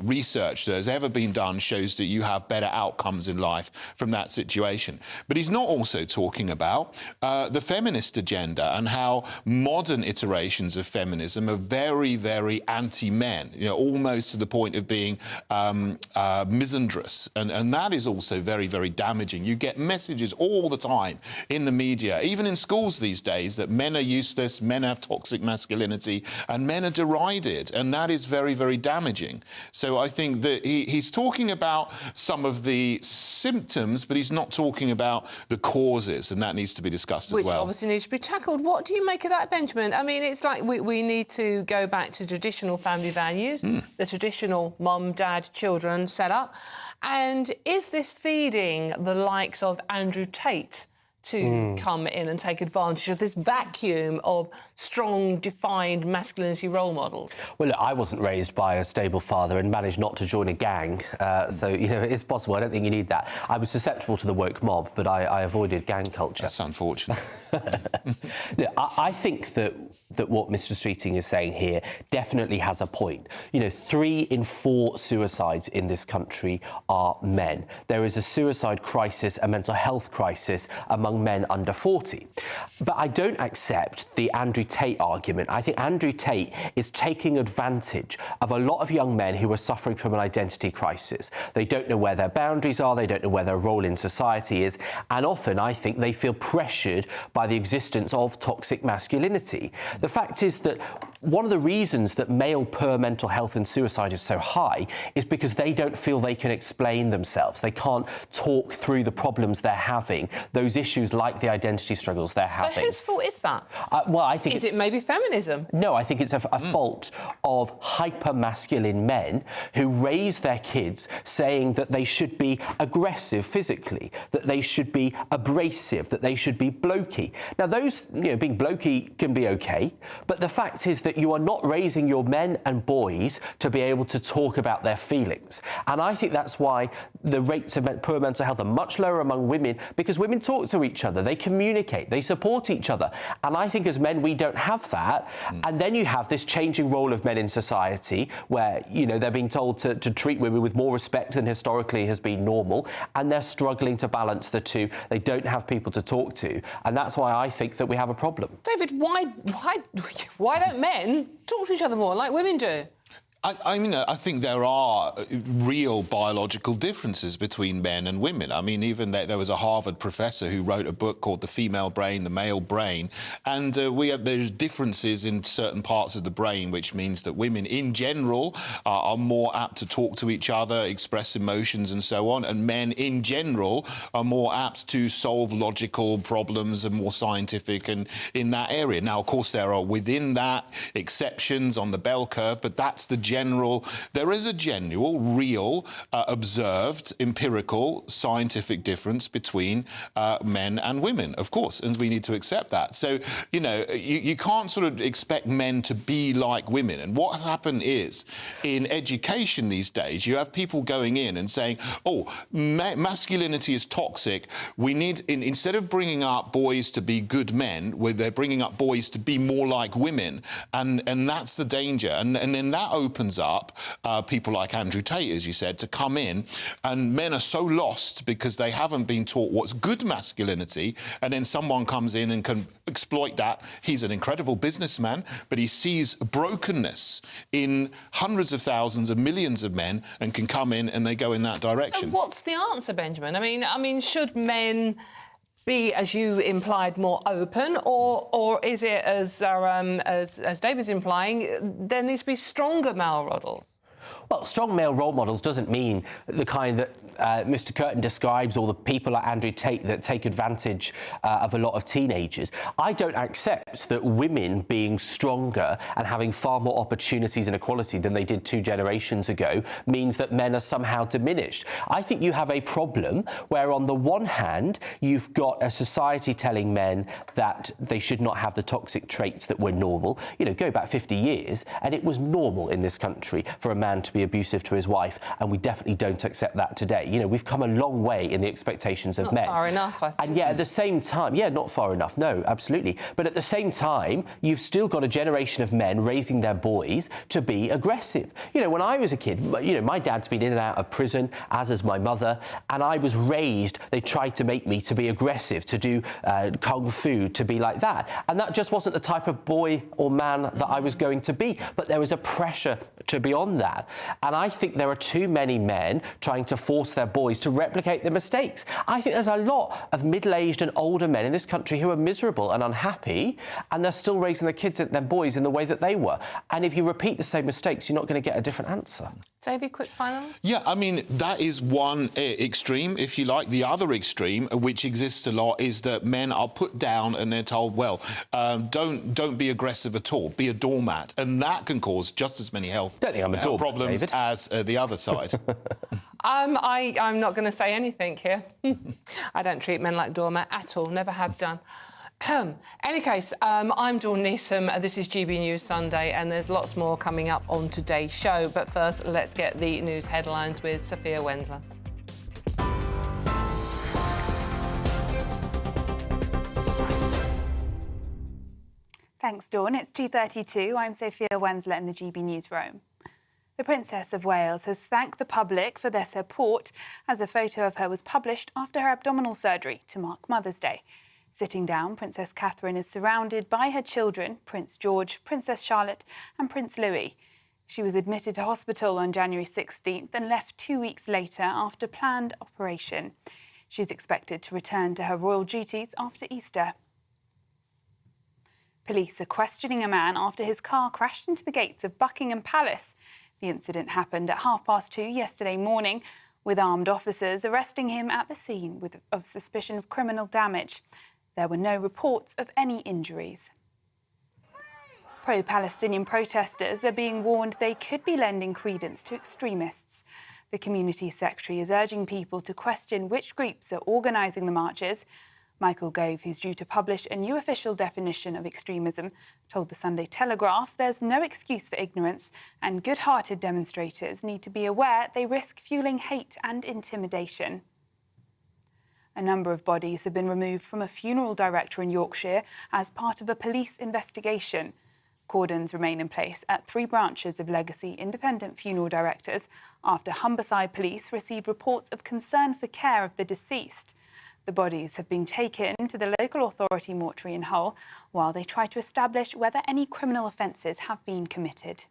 research that has ever been done shows that you have better outcomes in life from that situation. But he's not also talking about the feminist agenda and how modern iterations of feminism are very, very anti-men, almost to the point of being misandrous. And that is also very, very damaging. You get messages all the time in the media, even in schools these days, that men are useless, men have toxic masculinity, and men are derided. And that is very, very damaging. So I think that he's talking about some of the symptoms, but he's not talking about the causes, and that needs to be discussed as well. Which obviously needs to be tackled. What do you make of that, Benjamin? I mean, it's like we need to go back to traditional family values, the traditional mum, dad, children setup. And is this feeding the likes of Andrew Tate to come in and take advantage of this vacuum of strong, defined masculinity role models? Well, look, I wasn't raised by a stable father and managed not to join a gang, so, you know, it's possible. I don't think you need that. I was susceptible to the woke mob, but I avoided gang culture. That's unfortunate. Look, I think that what Mr. Streeting is saying here definitely has a point. You know, 3 in 4 suicides in this country are men. There is a suicide crisis, a mental health crisis among men under 40. But I don't accept the Andrew Tate argument. I think Andrew Tate is taking advantage of a lot of young men who are suffering from an identity crisis. They don't know where their boundaries are, they don't know where their role in society is, and often I think they feel pressured by the existence of toxic masculinity. The fact is that one of the reasons that male per mental health and suicide is so high is because they don't feel they can explain themselves. They can't talk through the problems they're having, those issues like the identity struggles they're having. But whose fault is that? Well, I think... Is it maybe feminism? No, I think it's a fault of hyper-masculine men who raise their kids saying that they should be aggressive physically, that they should be abrasive, that they should be blokey. Now, those, you know, being blokey can be OK, but the fact is that you are not raising your men and boys to be able to talk about their feelings. And I think that's why the rates of poor mental health are much lower among women, because women talk to each other, they communicate, they support each other. And I think as men, we don't have that. And then you have this changing role of men in society where, you know, they're being told to treat women with more respect than historically has been normal, and they're struggling to balance the two. They don't have people to talk to. And that's why I think that we have a problem. David, why don't men talk to each other more like women do? I mean, I think there are real biological differences between men and women. I mean, even there was a Harvard professor who wrote a book called The Female Brain, The Male Brain, and there's differences in certain parts of the brain, which means that women in general are more apt to talk to each other, express emotions and so on, and men in general are more apt to solve logical problems and more scientific and in that area. Now, of course, there are within that exceptions on the bell curve, but that's the there is a genuine, real, observed, empirical, scientific difference between men and women, of course, and we need to accept that. So, you know, you can't sort of expect men to be like women. And what has happened is, in education these days, you have people going in and saying, oh, masculinity is toxic. We need, instead of bringing up boys to be good men, they're bringing up boys to be more like women. And that's the danger. And then that opens up people like Andrew Tate, as you said, to come in, and men are so lost because they haven't been taught what's good masculinity, and then someone comes in and can exploit that. He's an incredible businessman, but he sees brokenness in hundreds of thousands and millions of men and can come in and they go in that direction. So what's the answer, Benjamin? I mean, should men be, as you implied, more open, or is it, as David's implying, there needs to be stronger male models? Well, strong male role models doesn't mean the kind that Mr. Curtin describes, or the people like Andrew Tate that take advantage of a lot of teenagers. I don't accept that women being stronger and having far more opportunities and equality than they did 2 generations ago means that men are somehow diminished. I think you have a problem where, on the one hand, you've got a society telling men that they should not have the toxic traits that were normal. You know, go back 50 years, and it was normal in this country for a man to be abusive to his wife, and we definitely don't accept that today. You know, we've come a long way in the expectations of men. Not far enough, I think. And yet, at the same time, yeah, not far enough, no, absolutely. But at the same time, you've still got a generation of men raising their boys to be aggressive. You know, when I was a kid, you know, my dad's been in and out of prison, as has my mother, and I was raised, they tried to make me to be aggressive, to do kung fu, to be like that. And that just wasn't the type of boy or man that I was going to be. But there was a pressure to be on that. And I think there are too many men trying to force their boys to replicate their mistakes. I think there's a lot of middle-aged and older men in this country who are miserable and unhappy, and they're still raising their kids and their boys in the way that they were. And if you repeat the same mistakes, you're not going to get a different answer. David, quick final? Yeah, I mean, that is one extreme, if you like. The other extreme, which exists a lot, is that men are put down and they're told, well, don't be aggressive at all, be a doormat. And that can cause just as many health don't think I'm a doormat, problems David. As the other side. I'm not going to say anything here. I don't treat men like doormat at all, never have done. Any case, I'm Dawn Neeson. This is GB News Sunday, and there's lots more coming up on today's show. But first, let's get the news headlines with Sophia Wensler. Thanks, Dawn. It's 2:32. I'm Sophia Wensler in the GB Newsroom. The Princess of Wales has thanked the public for their support as a photo of her was published after her abdominal surgery to mark Mother's Day. Sitting down, Princess Catherine is surrounded by her children, Prince George, Princess Charlotte and Prince Louis. She was admitted to hospital on January 16th and left 2 weeks later after planned operation. She's expected to return to her royal duties after Easter. Police are questioning a man after his car crashed into the gates of Buckingham Palace. The incident happened at 2:30 yesterday morning, with armed officers arresting him at the scene of suspicion of criminal damage. There were no reports of any injuries. Pro-Palestinian protesters are being warned they could be lending credence to extremists. The Community Secretary is urging people to question which groups are organising the marches. Michael Gove, who's due to publish a new official definition of extremism, told the Sunday Telegraph there's no excuse for ignorance and good-hearted demonstrators need to be aware they risk fuelling hate and intimidation. A number of bodies have been removed from a funeral director in Yorkshire as part of a police investigation. Cordons remain in place at 3 branches of Legacy Independent Funeral Directors after Humberside Police received reports of concern for care of the deceased. The bodies have been taken to the local authority mortuary in Hull while they try to establish whether any criminal offences have been committed.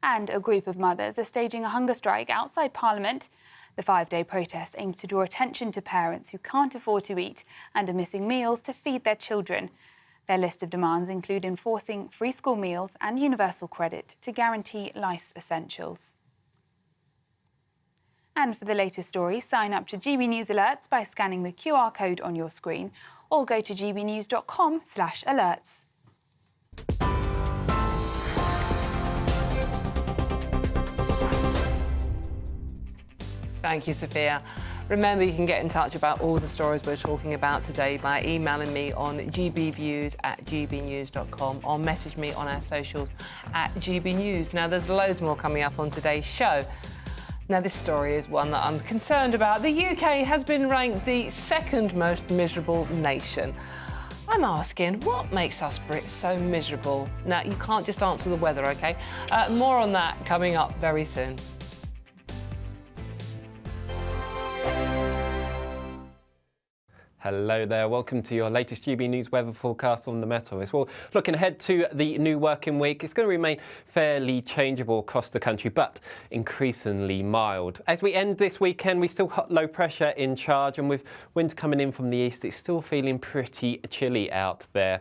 And a group of mothers are staging a hunger strike outside Parliament. The 5-day protest aims to draw attention to parents who can't afford to eat and are missing meals to feed their children. Their list of demands include enforcing free school meals and universal credit to guarantee life's essentials. And for the latest stories, sign up to GB News Alerts by scanning the QR code on your screen or go to gbnews.com/alerts. Thank you, Sophia. Remember, you can get in touch about all the stories we're talking about today by emailing me on gbviews@gbnews.com or message me on our socials @gbnews. Now, there's loads more coming up on today's show. Now, this story is one that I'm concerned about. The UK has been ranked the 2nd most miserable nation. I'm asking, what makes us Brits so miserable? Now, you can't just answer the weather, OK? More on that coming up very soon. Hello there, welcome to your latest GB News weather forecast on the Met Office. Well, looking ahead to the new working week, it's going to remain fairly changeable across the country, but increasingly mild. As we end this weekend, we still got low pressure in charge, and with winds coming in from the east, it's still feeling pretty chilly out there.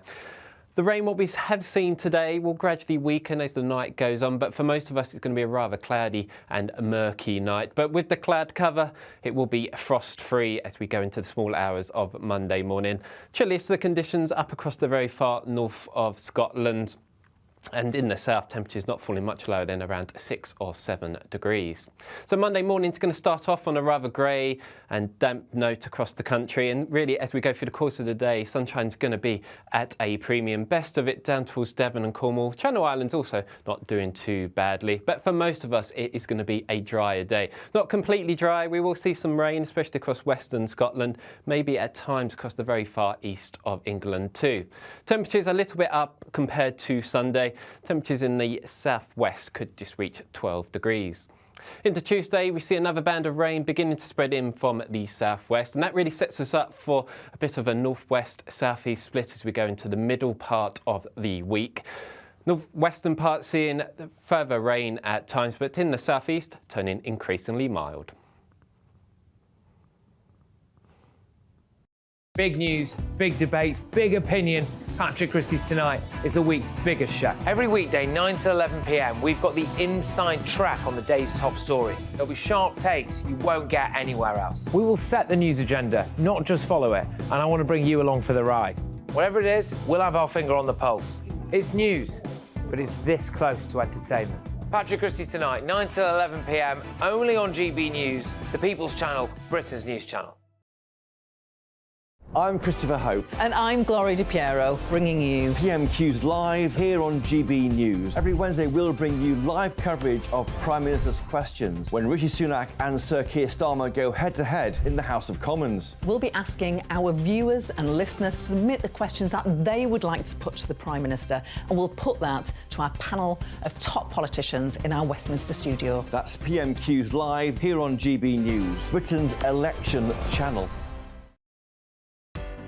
The rain, what we have seen today, will gradually weaken as the night goes on, but for most of us it's going to be a rather cloudy and murky night. But with the cloud cover, it will be frost-free as we go into the small hours of Monday morning. Chilliest the conditions up across the very far north of Scotland. And in the south, temperatures not falling much lower than around 6 or 7 degrees. So Monday morning is going to start off on a rather grey and damp note across the country. And really, as we go through the course of the day, sunshine's going to be at a premium. Best of it down towards Devon and Cornwall. Channel Islands also not doing too badly. But for most of us, it is going to be a drier day. Not completely dry. We will see some rain, especially across western Scotland, maybe at times across the very far east of England too. Temperatures a little bit up compared to Sunday. Temperatures in the southwest could just reach 12 degrees. Into Tuesday, we see another band of rain beginning to spread in from the southwest, and that really sets us up for a bit of a northwest-southeast split as we go into the middle part of the week. Northwestern part seeing further rain at times, but in the southeast, turning increasingly mild. Big news, big debates, big opinion. Patrick Christie's Tonight is the week's biggest show. Every weekday, 9 to 11 p.m, we've got the inside track on the day's top stories. There'll be sharp takes you won't get anywhere else. We will set the news agenda, not just follow it, and I want to bring you along for the ride. Whatever it is, we'll have our finger on the pulse. It's news, but it's this close to entertainment. Patrick Christie's Tonight, 9 till 11 p.m, only on GB News, the People's Channel, Britain's news channel. I'm Christopher Hope. And I'm Gloria Di Piero, bringing you PMQ's live here on GB News. Every Wednesday, we'll bring you live coverage of Prime Minister's questions when Rishi Sunak and Sir Keir Starmer go head-to-head in the House of Commons. We'll be asking our viewers and listeners to submit the questions that they would like to put to the Prime Minister, and we'll put that to our panel of top politicians in our Westminster studio. That's PMQ's live here on GB News, Britain's election channel.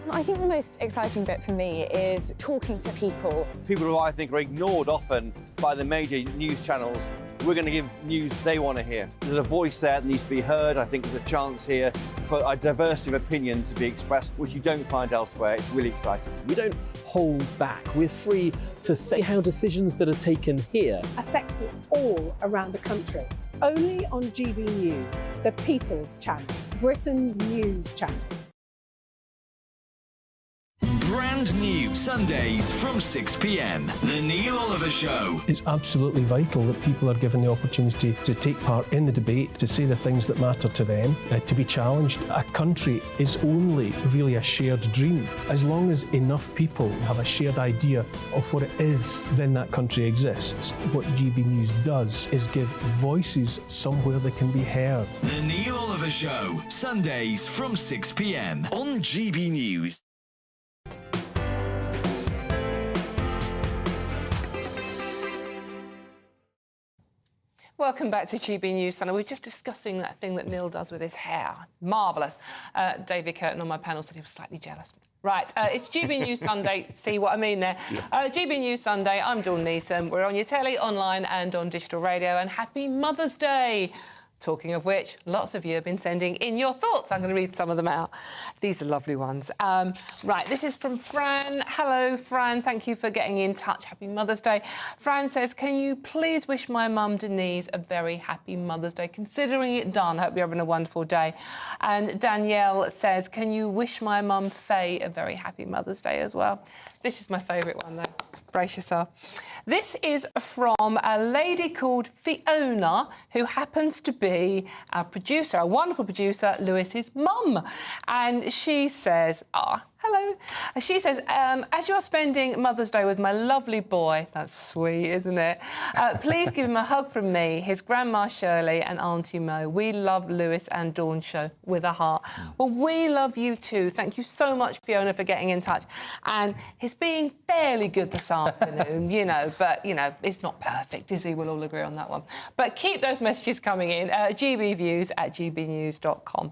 I think the most exciting bit for me is talking to people. People who I think are ignored often by the major news channels. We're going to give news they want to hear. There's a voice there that needs to be heard. I think there's a chance here for a diversity of opinion to be expressed, which you don't find elsewhere. It's really exciting. We don't hold back. We're free to say how decisions that are taken here affect us all around the country. Only on GB News, the People's Channel, Britain's news channel. Brand new Sundays from 6 p.m. The Neil Oliver Show. It's absolutely vital that people are given the opportunity to take part in the debate, to say the things that matter to them, to be challenged. A country is only really a shared dream. As long as enough people have a shared idea of what it is, then that country exists. What GB News does is give voices somewhere they can be heard. The Neil Oliver Show. Sundays from 6 p.m. on GB News. Welcome back to GB News Sunday. We're just discussing that thing that Neil does with his hair. Marvellous. David Curtin on my panel said he was slightly jealous. Right, it's GB News Sunday. See what I mean there? Yeah. GB News Sunday, I'm Dawn Neeson. We're on your telly, online and on digital radio. And happy Mother's Day. Talking of which, lots of you have been sending in your thoughts. I'm going to read some of them out. These are lovely ones. Right, this is from Fran. Hello, Fran. Thank you for getting in touch. Happy Mother's Day. Fran says, can you please wish my mum, Denise, a very happy Mother's Day? Considering it done, hope you're having a wonderful day. And Danielle says, can you wish my mum, Faye, a very happy Mother's Day as well? This is my favourite one, though. Brace yourself. This is from a lady called Fiona, who happens to be our producer, a wonderful producer, Lewis's mum. And she says, hello. She says, as you're spending Mother's Day with my lovely boy, that's sweet, isn't it? Please give him a hug from me, his grandma Shirley and Auntie Mo. We love Lewis and Dawn Show with a heart. Well, we love you too. Thank you so much, Fiona, for getting in touch. And he's being fairly good this afternoon, you know, but, you know, it's not perfect, is he? We'll all agree on that one. But keep those messages coming in. gbviews@gbnews.com.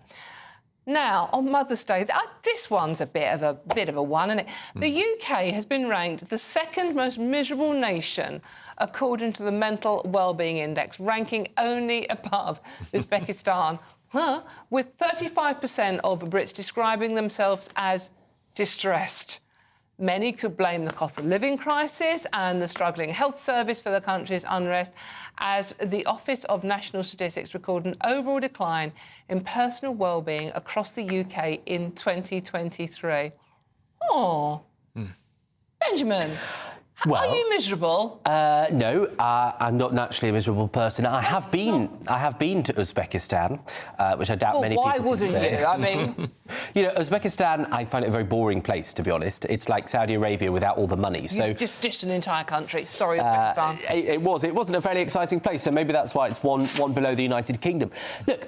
Now, on Mother's Day, this one's a bit of a one, isn't it? The UK has been ranked the second most miserable nation according to the Mental Wellbeing Index, ranking only above Uzbekistan, with 35% of Brits describing themselves as distressed. Many could blame the cost of living crisis and the struggling health service for the country's unrest, as the Office of National Statistics recorded an overall decline in personal well-being across the UK in 2023. Oh, Benjamin. Well, are you miserable? No, I'm not naturally a miserable person. I have been to Uzbekistan, which I doubt many people why wasn't say. you? I mean, you know, Uzbekistan, I find it a very boring place, to be honest. It's like Saudi Arabia without all the money. So just an entire country. Sorry, Uzbekistan. It wasn't a very exciting place, so maybe that's why it's one below the United Kingdom. Look.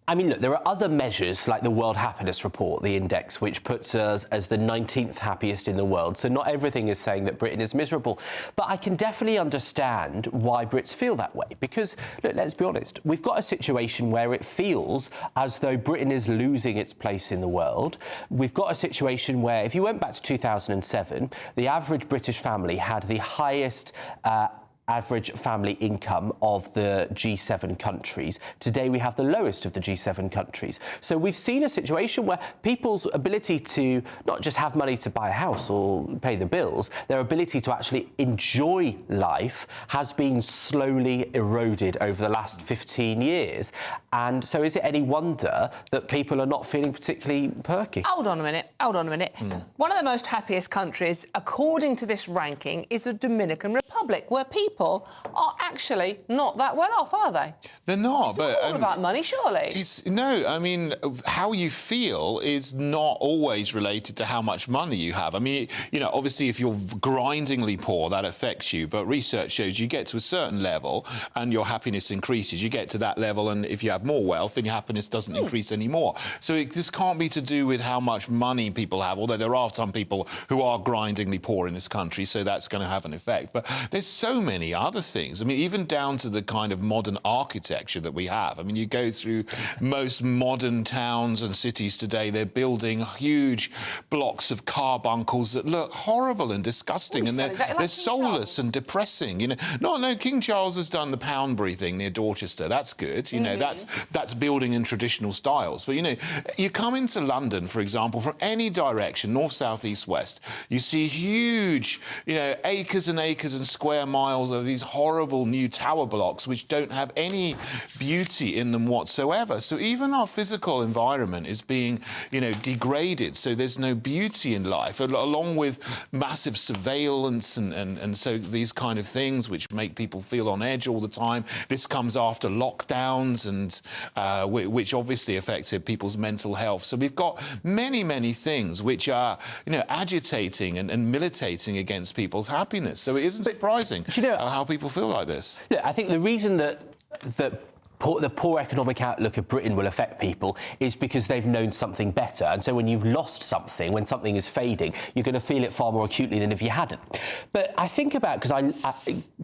I mean, look, there are other measures like the World Happiness Report, the index, which puts us as the 19th happiest in the world. So not everything is saying that Britain is miserable. But I can definitely understand why Brits feel that way. Because, look, let's be honest, we've got a situation where it feels as though Britain is losing its place in the world. We've got a situation where, if you went back to 2007, the average British family had the highest average family income of the G7 countries. Today we have the lowest of the G7 countries. So we've seen a situation where people's ability to not just have money to buy a house or pay the bills, their ability to actually enjoy life has been slowly eroded over the last 15 years. And so is it any wonder that people are not feeling particularly perky? Hold on a minute. One of the most happiest countries, according to this ranking, is the Dominican Republic, where people people are actually not that well off, are they? They're not. It's not all about money, surely. No, I mean, how you feel is not always related to how much money you have. I mean, you know, obviously, if you're grindingly poor, that affects you. But research shows you get to a certain level and your happiness increases. You get to that level, and if you have more wealth, then your happiness doesn't increase anymore. So this can't be to do with how much money people have, although there are some people who are grindingly poor in this country, so that's going to have an effect. But there's so many other things. I mean, even down to the kind of modern architecture that we have. I mean, you go through most modern towns and cities today, they're building huge blocks of carbuncles that look horrible and disgusting, and they're soulless and depressing. You know, no, King Charles has done the Poundbury thing near Dorchester. That's good. You know, that's building in traditional styles. But you know, you come into London, for example, from any direction, north, south, east, west, you see huge, you know, acres and acres and square miles of these horrible new tower blocks which don't have any beauty in them whatsoever. So even our physical environment is being, you know, degraded. So there's no beauty in life, along with massive surveillance and so these kind of things which make people feel on edge all the time. This comes after lockdowns and which obviously affected people's mental health. So we've got many things which are, you know, agitating and militating against people's happiness. So it isn't surprising how people feel like this. Yeah, I think the reason that the poor economic outlook of Britain will affect people is because they've known something better. And so when you've lost something, when something is fading, you're going to feel it far more acutely than if you hadn't. But I think about, because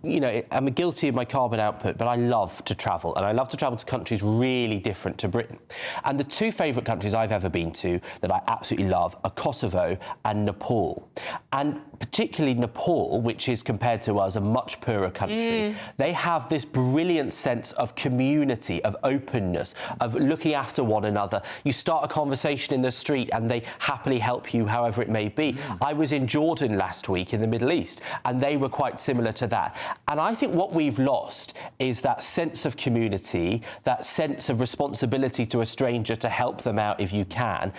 you know, I'm guilty of my carbon output, but I love to travel, and I love to travel to countries really different to Britain. And the two favourite countries I've ever been to that I absolutely love are Kosovo and Nepal. And particularly Nepal, which is compared to us a much poorer country, they have this brilliant sense of community, of openness, of looking after one another. You start a conversation in the street and they happily help you however it may be. I was in Jordan last week in the Middle East, and they were quite similar to that. And I think what we've lost is that sense of community, that sense of responsibility to a stranger to help them out if you can.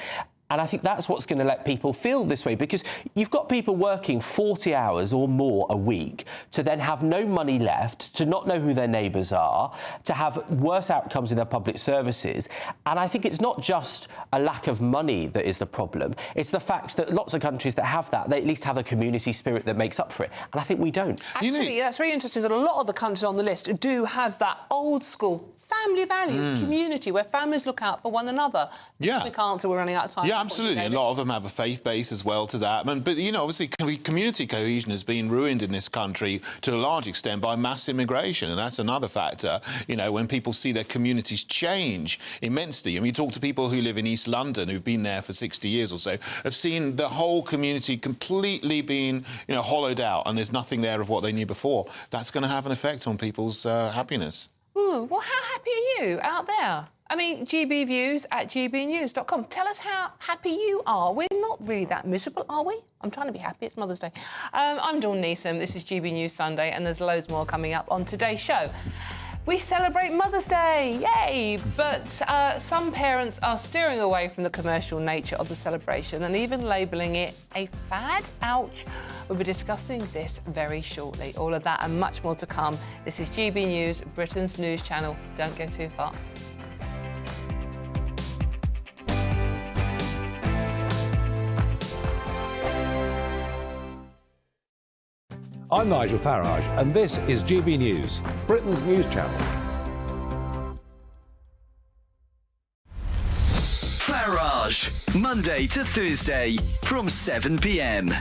And I think that's what's going to let people feel this way, because you've got people working 40 hours or more a week to then have no money left, to not know who their neighbours are, to have worse outcomes in their public services. And I think it's not just a lack of money that is the problem. It's the fact that lots of countries that have that, they at least have a community spirit that makes up for it. And I think we don't. Actually, that's really interesting that a lot of the countries on the list do have that old school family values, community, where families look out for one another. Yeah. We can't, so we're running out of time. Yeah, absolutely. A lot of them have a faith base as well to that. But, you know, obviously community cohesion has been ruined in this country to a large extent by mass immigration, and that's another factor. You know, when people see their communities change immensely. I mean, you talk to people who live in East London who've been there for 60 years or so, have seen the whole community completely being, you know, hollowed out, and there's nothing there of what they knew before. That's going to have an effect on people's happiness. Ooh, well, how happy are you out there? I mean, gbviews@gbnews.com. Tell us how happy you are. We're not really that miserable, are we? I'm trying to be happy. It's Mother's Day. I'm Dawn Neeson. This is GB News Sunday, and there's loads more coming up on today's show. We celebrate Mother's Day, yay! But some parents are steering away from the commercial nature of the celebration and even labelling it a fad. Ouch. We'll be discussing this very shortly. All of that and much more to come. This is GB News, Britain's news channel. Don't go too far. I'm Nigel Farage, and this is GB News, Britain's news channel. Farage, Monday to Thursday from 7 p.m.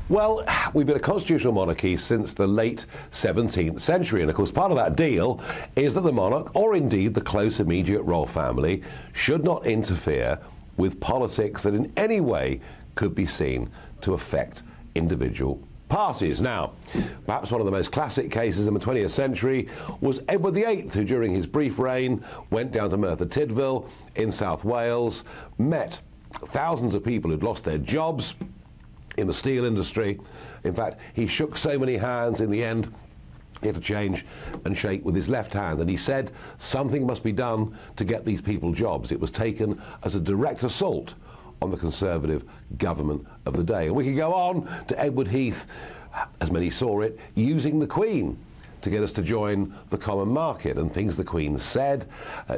Well, we've been a constitutional monarchy since the late 17th century, and of course part of that deal is that the monarch, or indeed the close immediate royal family, should not interfere with politics that in any way could be seen to affect individual parties. Now, perhaps one of the most classic cases in the 20th century was Edward VIII, who during his brief reign went down to Merthyr Tydfil in South Wales, met thousands of people who'd lost their jobs in the steel industry. In fact, he shook so many hands in the end he had to change and shake with his left hand, and he said something must be done to get these people jobs. It was taken as a direct assault on the Conservative government of the day. And we could go on to Edward Heath as many saw it, using the Queen to get us to join the common market, and things the Queen said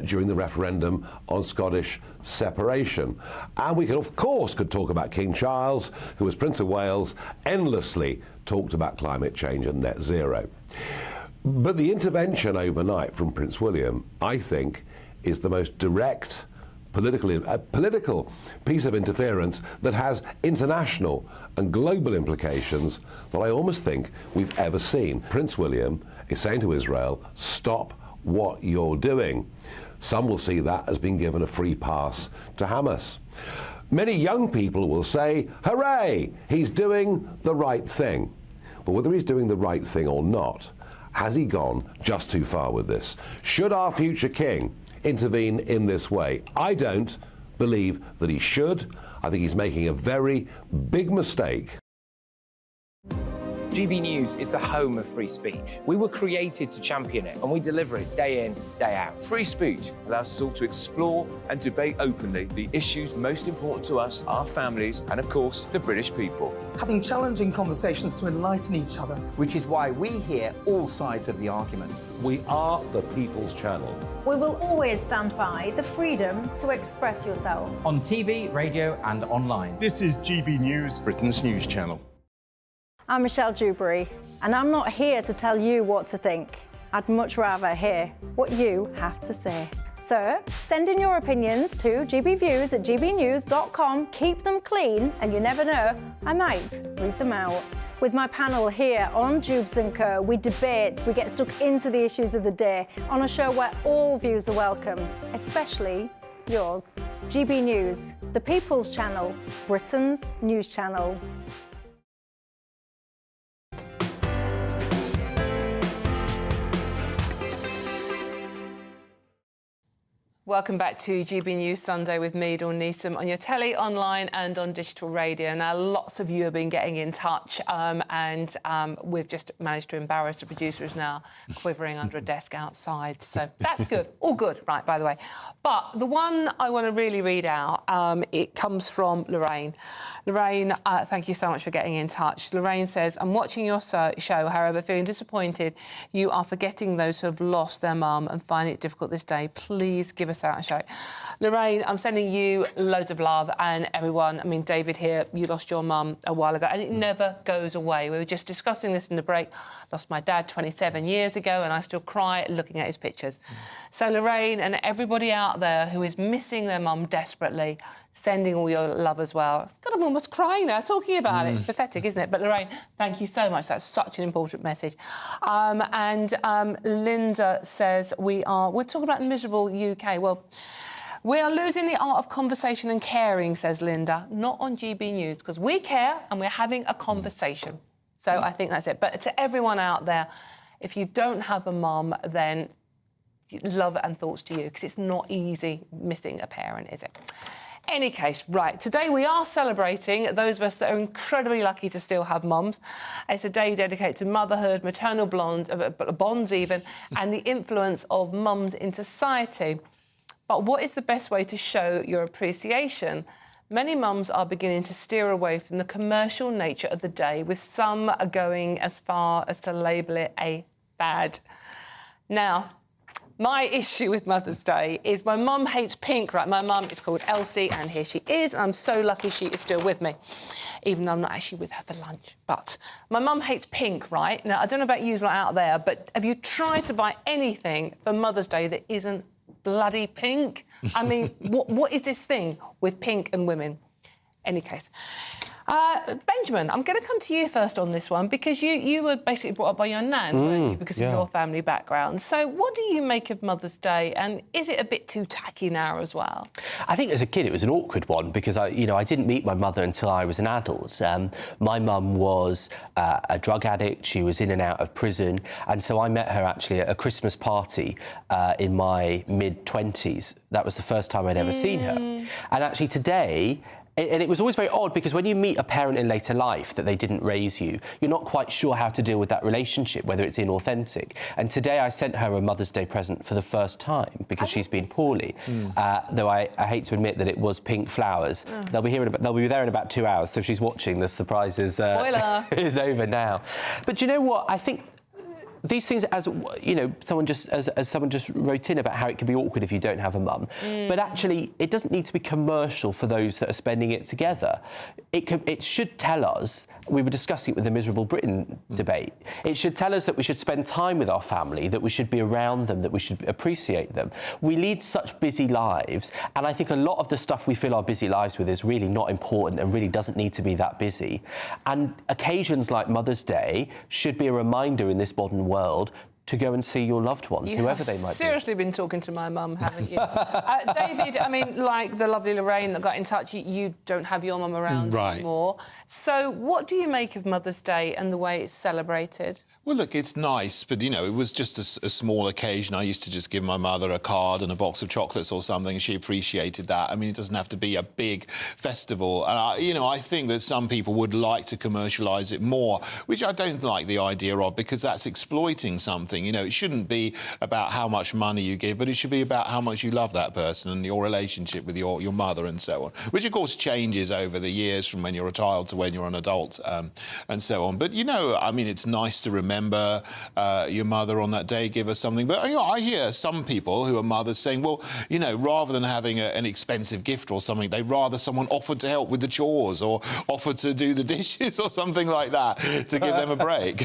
during the referendum on Scottish separation. And we of course could talk about King Charles, who as Prince of Wales endlessly talked about climate change and net zero. But the intervention overnight from Prince William, I think, is the most direct political piece of interference that has international and global implications that I almost think we've ever seen. Prince William is saying to Israel, stop what you're doing. Some will see that as being given a free pass to Hamas. Many young people will say, hooray, he's doing the right thing. But whether he's doing the right thing or not, has he gone just too far with this? Should our future king intervene in this way? I don't believe that he should. I think he's making a very big mistake. GB News is the home of free speech. We were created to champion it, and we deliver it day in, day out. Free speech allows us all to explore and debate openly the issues most important to us, our families, and of course, the British people. Having challenging conversations to enlighten each other. Which is why we hear all sides of the argument. We are the People's Channel. We will always stand by the freedom to express yourself. On TV, radio and online. This is GB News, Britain's news channel. I'm Michelle Dewberry, and I'm not here to tell you what to think. I'd much rather hear what you have to say. So, send in your opinions to gbviews@gbnews.com. Keep them clean, and you never know, I might read them out. With my panel here on Jubes & Co, we debate, we get stuck into the issues of the day on a show where all views are welcome, especially yours. GB News, the People's Channel, Britain's news channel. Welcome back to GB News Sunday with me, Dawn Neeson, on your telly, online and on digital radio. Now, lots of you have been getting in touch and we've just managed to embarrass the producer who's now quivering under a desk outside. So that's good. All good, right, by the way. But the one I want to really read out, it comes from Lorraine. Lorraine, thank you so much for getting in touch. Lorraine says, I'm watching your show, however, feeling disappointed you are forgetting those who have lost their mum and find it difficult this day. Please give us out and show. Lorraine, I'm sending you loads of love, and everyone, I mean, David here, you lost your mum a while ago, and it never goes away. We were just discussing this in the break. Lost my dad 27 years ago, and I still cry looking at his pictures. So Lorraine and everybody out there who is missing their mum desperately, sending all your love as well. God, I'm almost crying now talking about it. It's pathetic, isn't it? But Lorraine, thank you so much. That's such an important message. Linda says we're talking about the miserable UK. Well, we are losing the art of conversation and caring, says Linda, not on GB News, because we care and we're having a conversation. So I think that's it. But to everyone out there, if you don't have a mum, then love and thoughts to you, because it's not easy missing a parent, is it? Any case, right, today we are celebrating those of us that are incredibly lucky to still have mums. It's a day dedicated to motherhood, maternal bonds even, and the influence of mums in society. But what is the best way to show your appreciation? Many mums are beginning to steer away from the commercial nature of the day, with some going as far as to label it a fad. Now, my issue with Mother's Day is my mum hates pink, right? My mum is called Elsie, and here she is, and I'm so lucky she is still with me, even though I'm not actually with her for lunch. But my mum hates pink, right? Now, I don't know about you lot out there, but have you tried to buy anything for Mother's Day that isn't bloody pink? I mean, what is this thing with pink and women? Any case. Benjamin, I'm going to come to you first on this one, because you were basically brought up by your nan, weren't you, because of your family background. So what do you make of Mother's Day, and is it a bit too tacky now as well? I think as a kid it was an awkward one, because I didn't meet my mother until I was an adult. My mum was a drug addict. She was in and out of prison, and so I met her actually at a Christmas party in my mid-20s. That was the first time I'd ever seen her. And actually today, And it was always very odd because when you meet a parent in later life that they didn't raise you, you're not quite sure how to deal with that relationship, whether it's inauthentic. And today I sent her a Mother's Day present for the first time because she's been poorly. Though I hate to admit that it was pink flowers. They'll be there in about 2 hours, so if she's watching, the surprise is over now. But do you know what? I think these things, as you know, someone just wrote in about how it can be awkward if you don't have a mum. But actually, it doesn't need to be commercial for those that are spending it together. It should tell us. We were discussing it with the Miserable Britain debate. It should tell us that we should spend time with our family, that we should be around them, that we should appreciate them. We lead such busy lives, and I think a lot of the stuff we fill our busy lives with is really not important and really doesn't need to be that busy. And occasions like Mother's Day should be a reminder in this modern world to go and see your loved ones, whoever they might be. Seriously been talking to my mum, haven't you? David, I mean, like the lovely Lorraine that got in touch, you don't have your mum around anymore. So what do you make of Mother's Day and the way it's celebrated? Well, look, it's nice, but, you know, it was just a small occasion. I used to just give my mother a card and a box of chocolates or something, and she appreciated that. I mean, it doesn't have to be a big festival. And, you know, I think that some people would like to commercialise it more, which I don't like the idea of, because that's exploiting something. You know, it shouldn't be about how much money you give, but it should be about how much you love that person and your relationship with your mother and so on, which, of course, changes over the years from when you're a child to when you're an adult and so on. But, you know, I mean, it's nice to remember your mother on that day, give her something. But, you know, I hear some people who are mothers saying, well, you know, rather than having an expensive gift or something, they'd rather someone offered to help with the chores or offered to do the dishes or something like that to give them a break.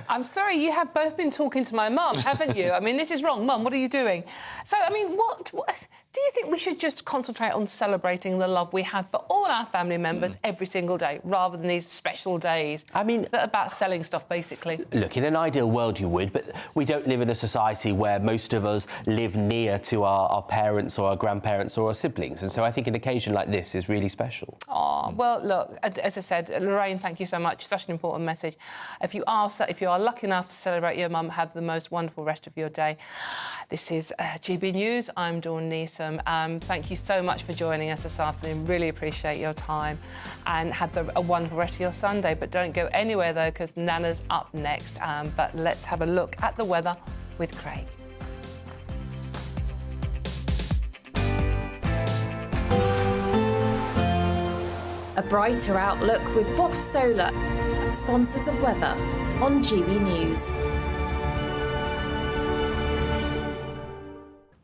I'm sorry, you have both been talking to my mum, haven't you? I mean, this is wrong. Mum, what are you doing? So, I mean, what do you think we should just concentrate on celebrating the love we have for all our family members every single day, rather than these special days? I mean, that are about selling stuff, basically. Look, in an ideal world you would, but we don't live in a society where most of us live near to our parents or our grandparents or our siblings, and so I think an occasion like this is really special. Oh, well, look, as I said, Lorraine, thank you so much. Such an important message. If you are lucky enough to celebrate your mum, have the most wonderful rest of your day. This is GB News. I'm Dawn Neeson. Thank you so much for joining us this afternoon. Really appreciate your time, and have a wonderful rest of your Sunday. But don't go anywhere, though, because Nana's up next. But let's have a look at the weather with Craig. A brighter outlook with Box Solar, sponsors of weather on GB News.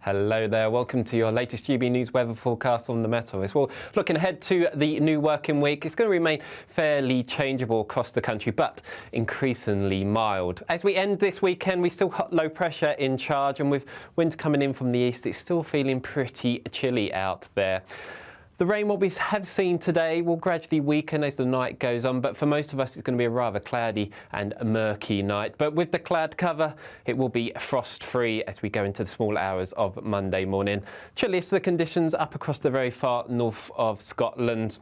Hello there, welcome to your latest GB News weather forecast on the Metals. Well, looking ahead to the new working week, it's going to remain fairly changeable across the country, but increasingly mild. As we end this weekend, we still got low pressure in charge, and with winds coming in from the east, it's still feeling pretty chilly out there. The rain, what we have seen today, will gradually weaken as the night goes on, but for most of us it's going to be a rather cloudy and murky night. But with the cloud cover, it will be frost-free as we go into the small hours of Monday morning. Chilliest of the conditions up across the very far north of Scotland.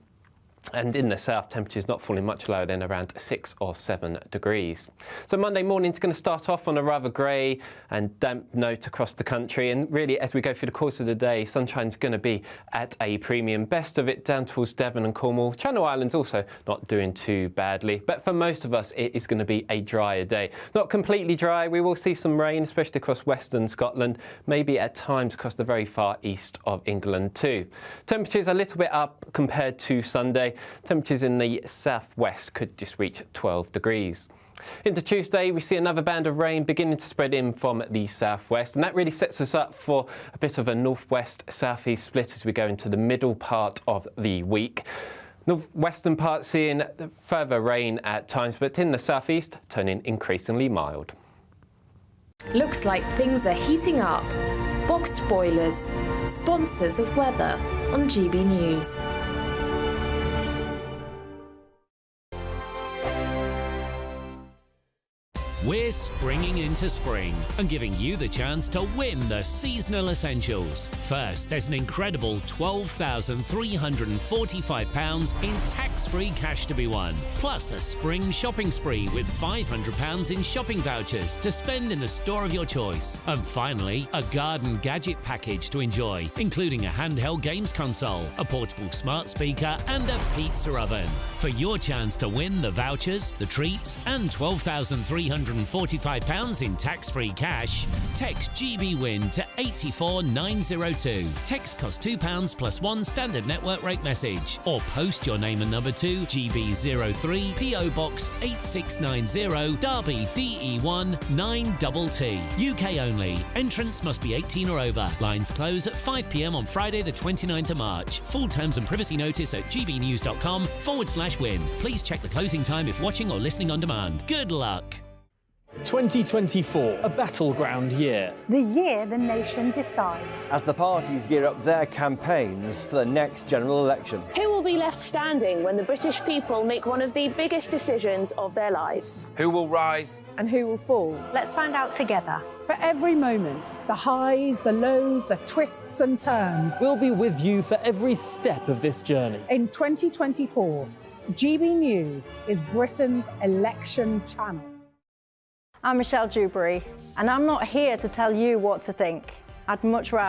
And in the south, temperatures not falling much lower than around 6 or 7 degrees. So Monday morning is going to start off on a rather grey and damp note across the country. And really, as we go through the course of the day, sunshine's going to be at a premium. Best of it down towards Devon and Cornwall. Channel Islands also not doing too badly. But for most of us, it is going to be a drier day. Not completely dry. We will see some rain, especially across western Scotland. Maybe at times across the very far east of England too. Temperatures a little bit up compared to Sunday. Temperatures in the southwest could just reach 12 degrees. Into Tuesday, we see another band of rain beginning to spread in from the southwest, and that really sets us up for a bit of a northwest-southeast split as we go into the middle part of the week. Northwestern part seeing further rain at times, but in the southeast, turning increasingly mild. Looks like things are heating up. Boxed boilers, sponsors of weather on GB News. We're We're springing into spring and giving you the chance to win the seasonal essentials. First, there's an incredible £12,345 in tax-free cash to be won, plus a spring shopping spree with £500 in shopping vouchers to spend in the store of your choice. And finally, a garden gadget package to enjoy, including a handheld games console, a portable smart speaker and a pizza oven. For your chance to win the vouchers, the treats and £12,345 in tax-free cash, text GBWIN to 84902. Text costs £2 plus one standard network rate message, or post your name and number to GB03 PO Box 8690 Derby DE1 9TT. UK only. Entrance must be 18 or over. Lines close at 5 p.m. on Friday the 29th of March. Full terms and privacy notice at gbnews.com/win. Please check the closing time if watching or listening on demand. Good luck. 2024, a battleground year. The year the nation decides. As the parties gear up their campaigns for the next general election. Who will be left standing when the British people make one of the biggest decisions of their lives? Who will rise? And who will fall? Let's find out together. For every moment, the highs, the lows, the twists and turns. We'll be with you for every step of this journey. In 2024, GB News is Britain's election channel. I'm Michelle Dewberry, and I'm not here to tell you what to think. I'd much rather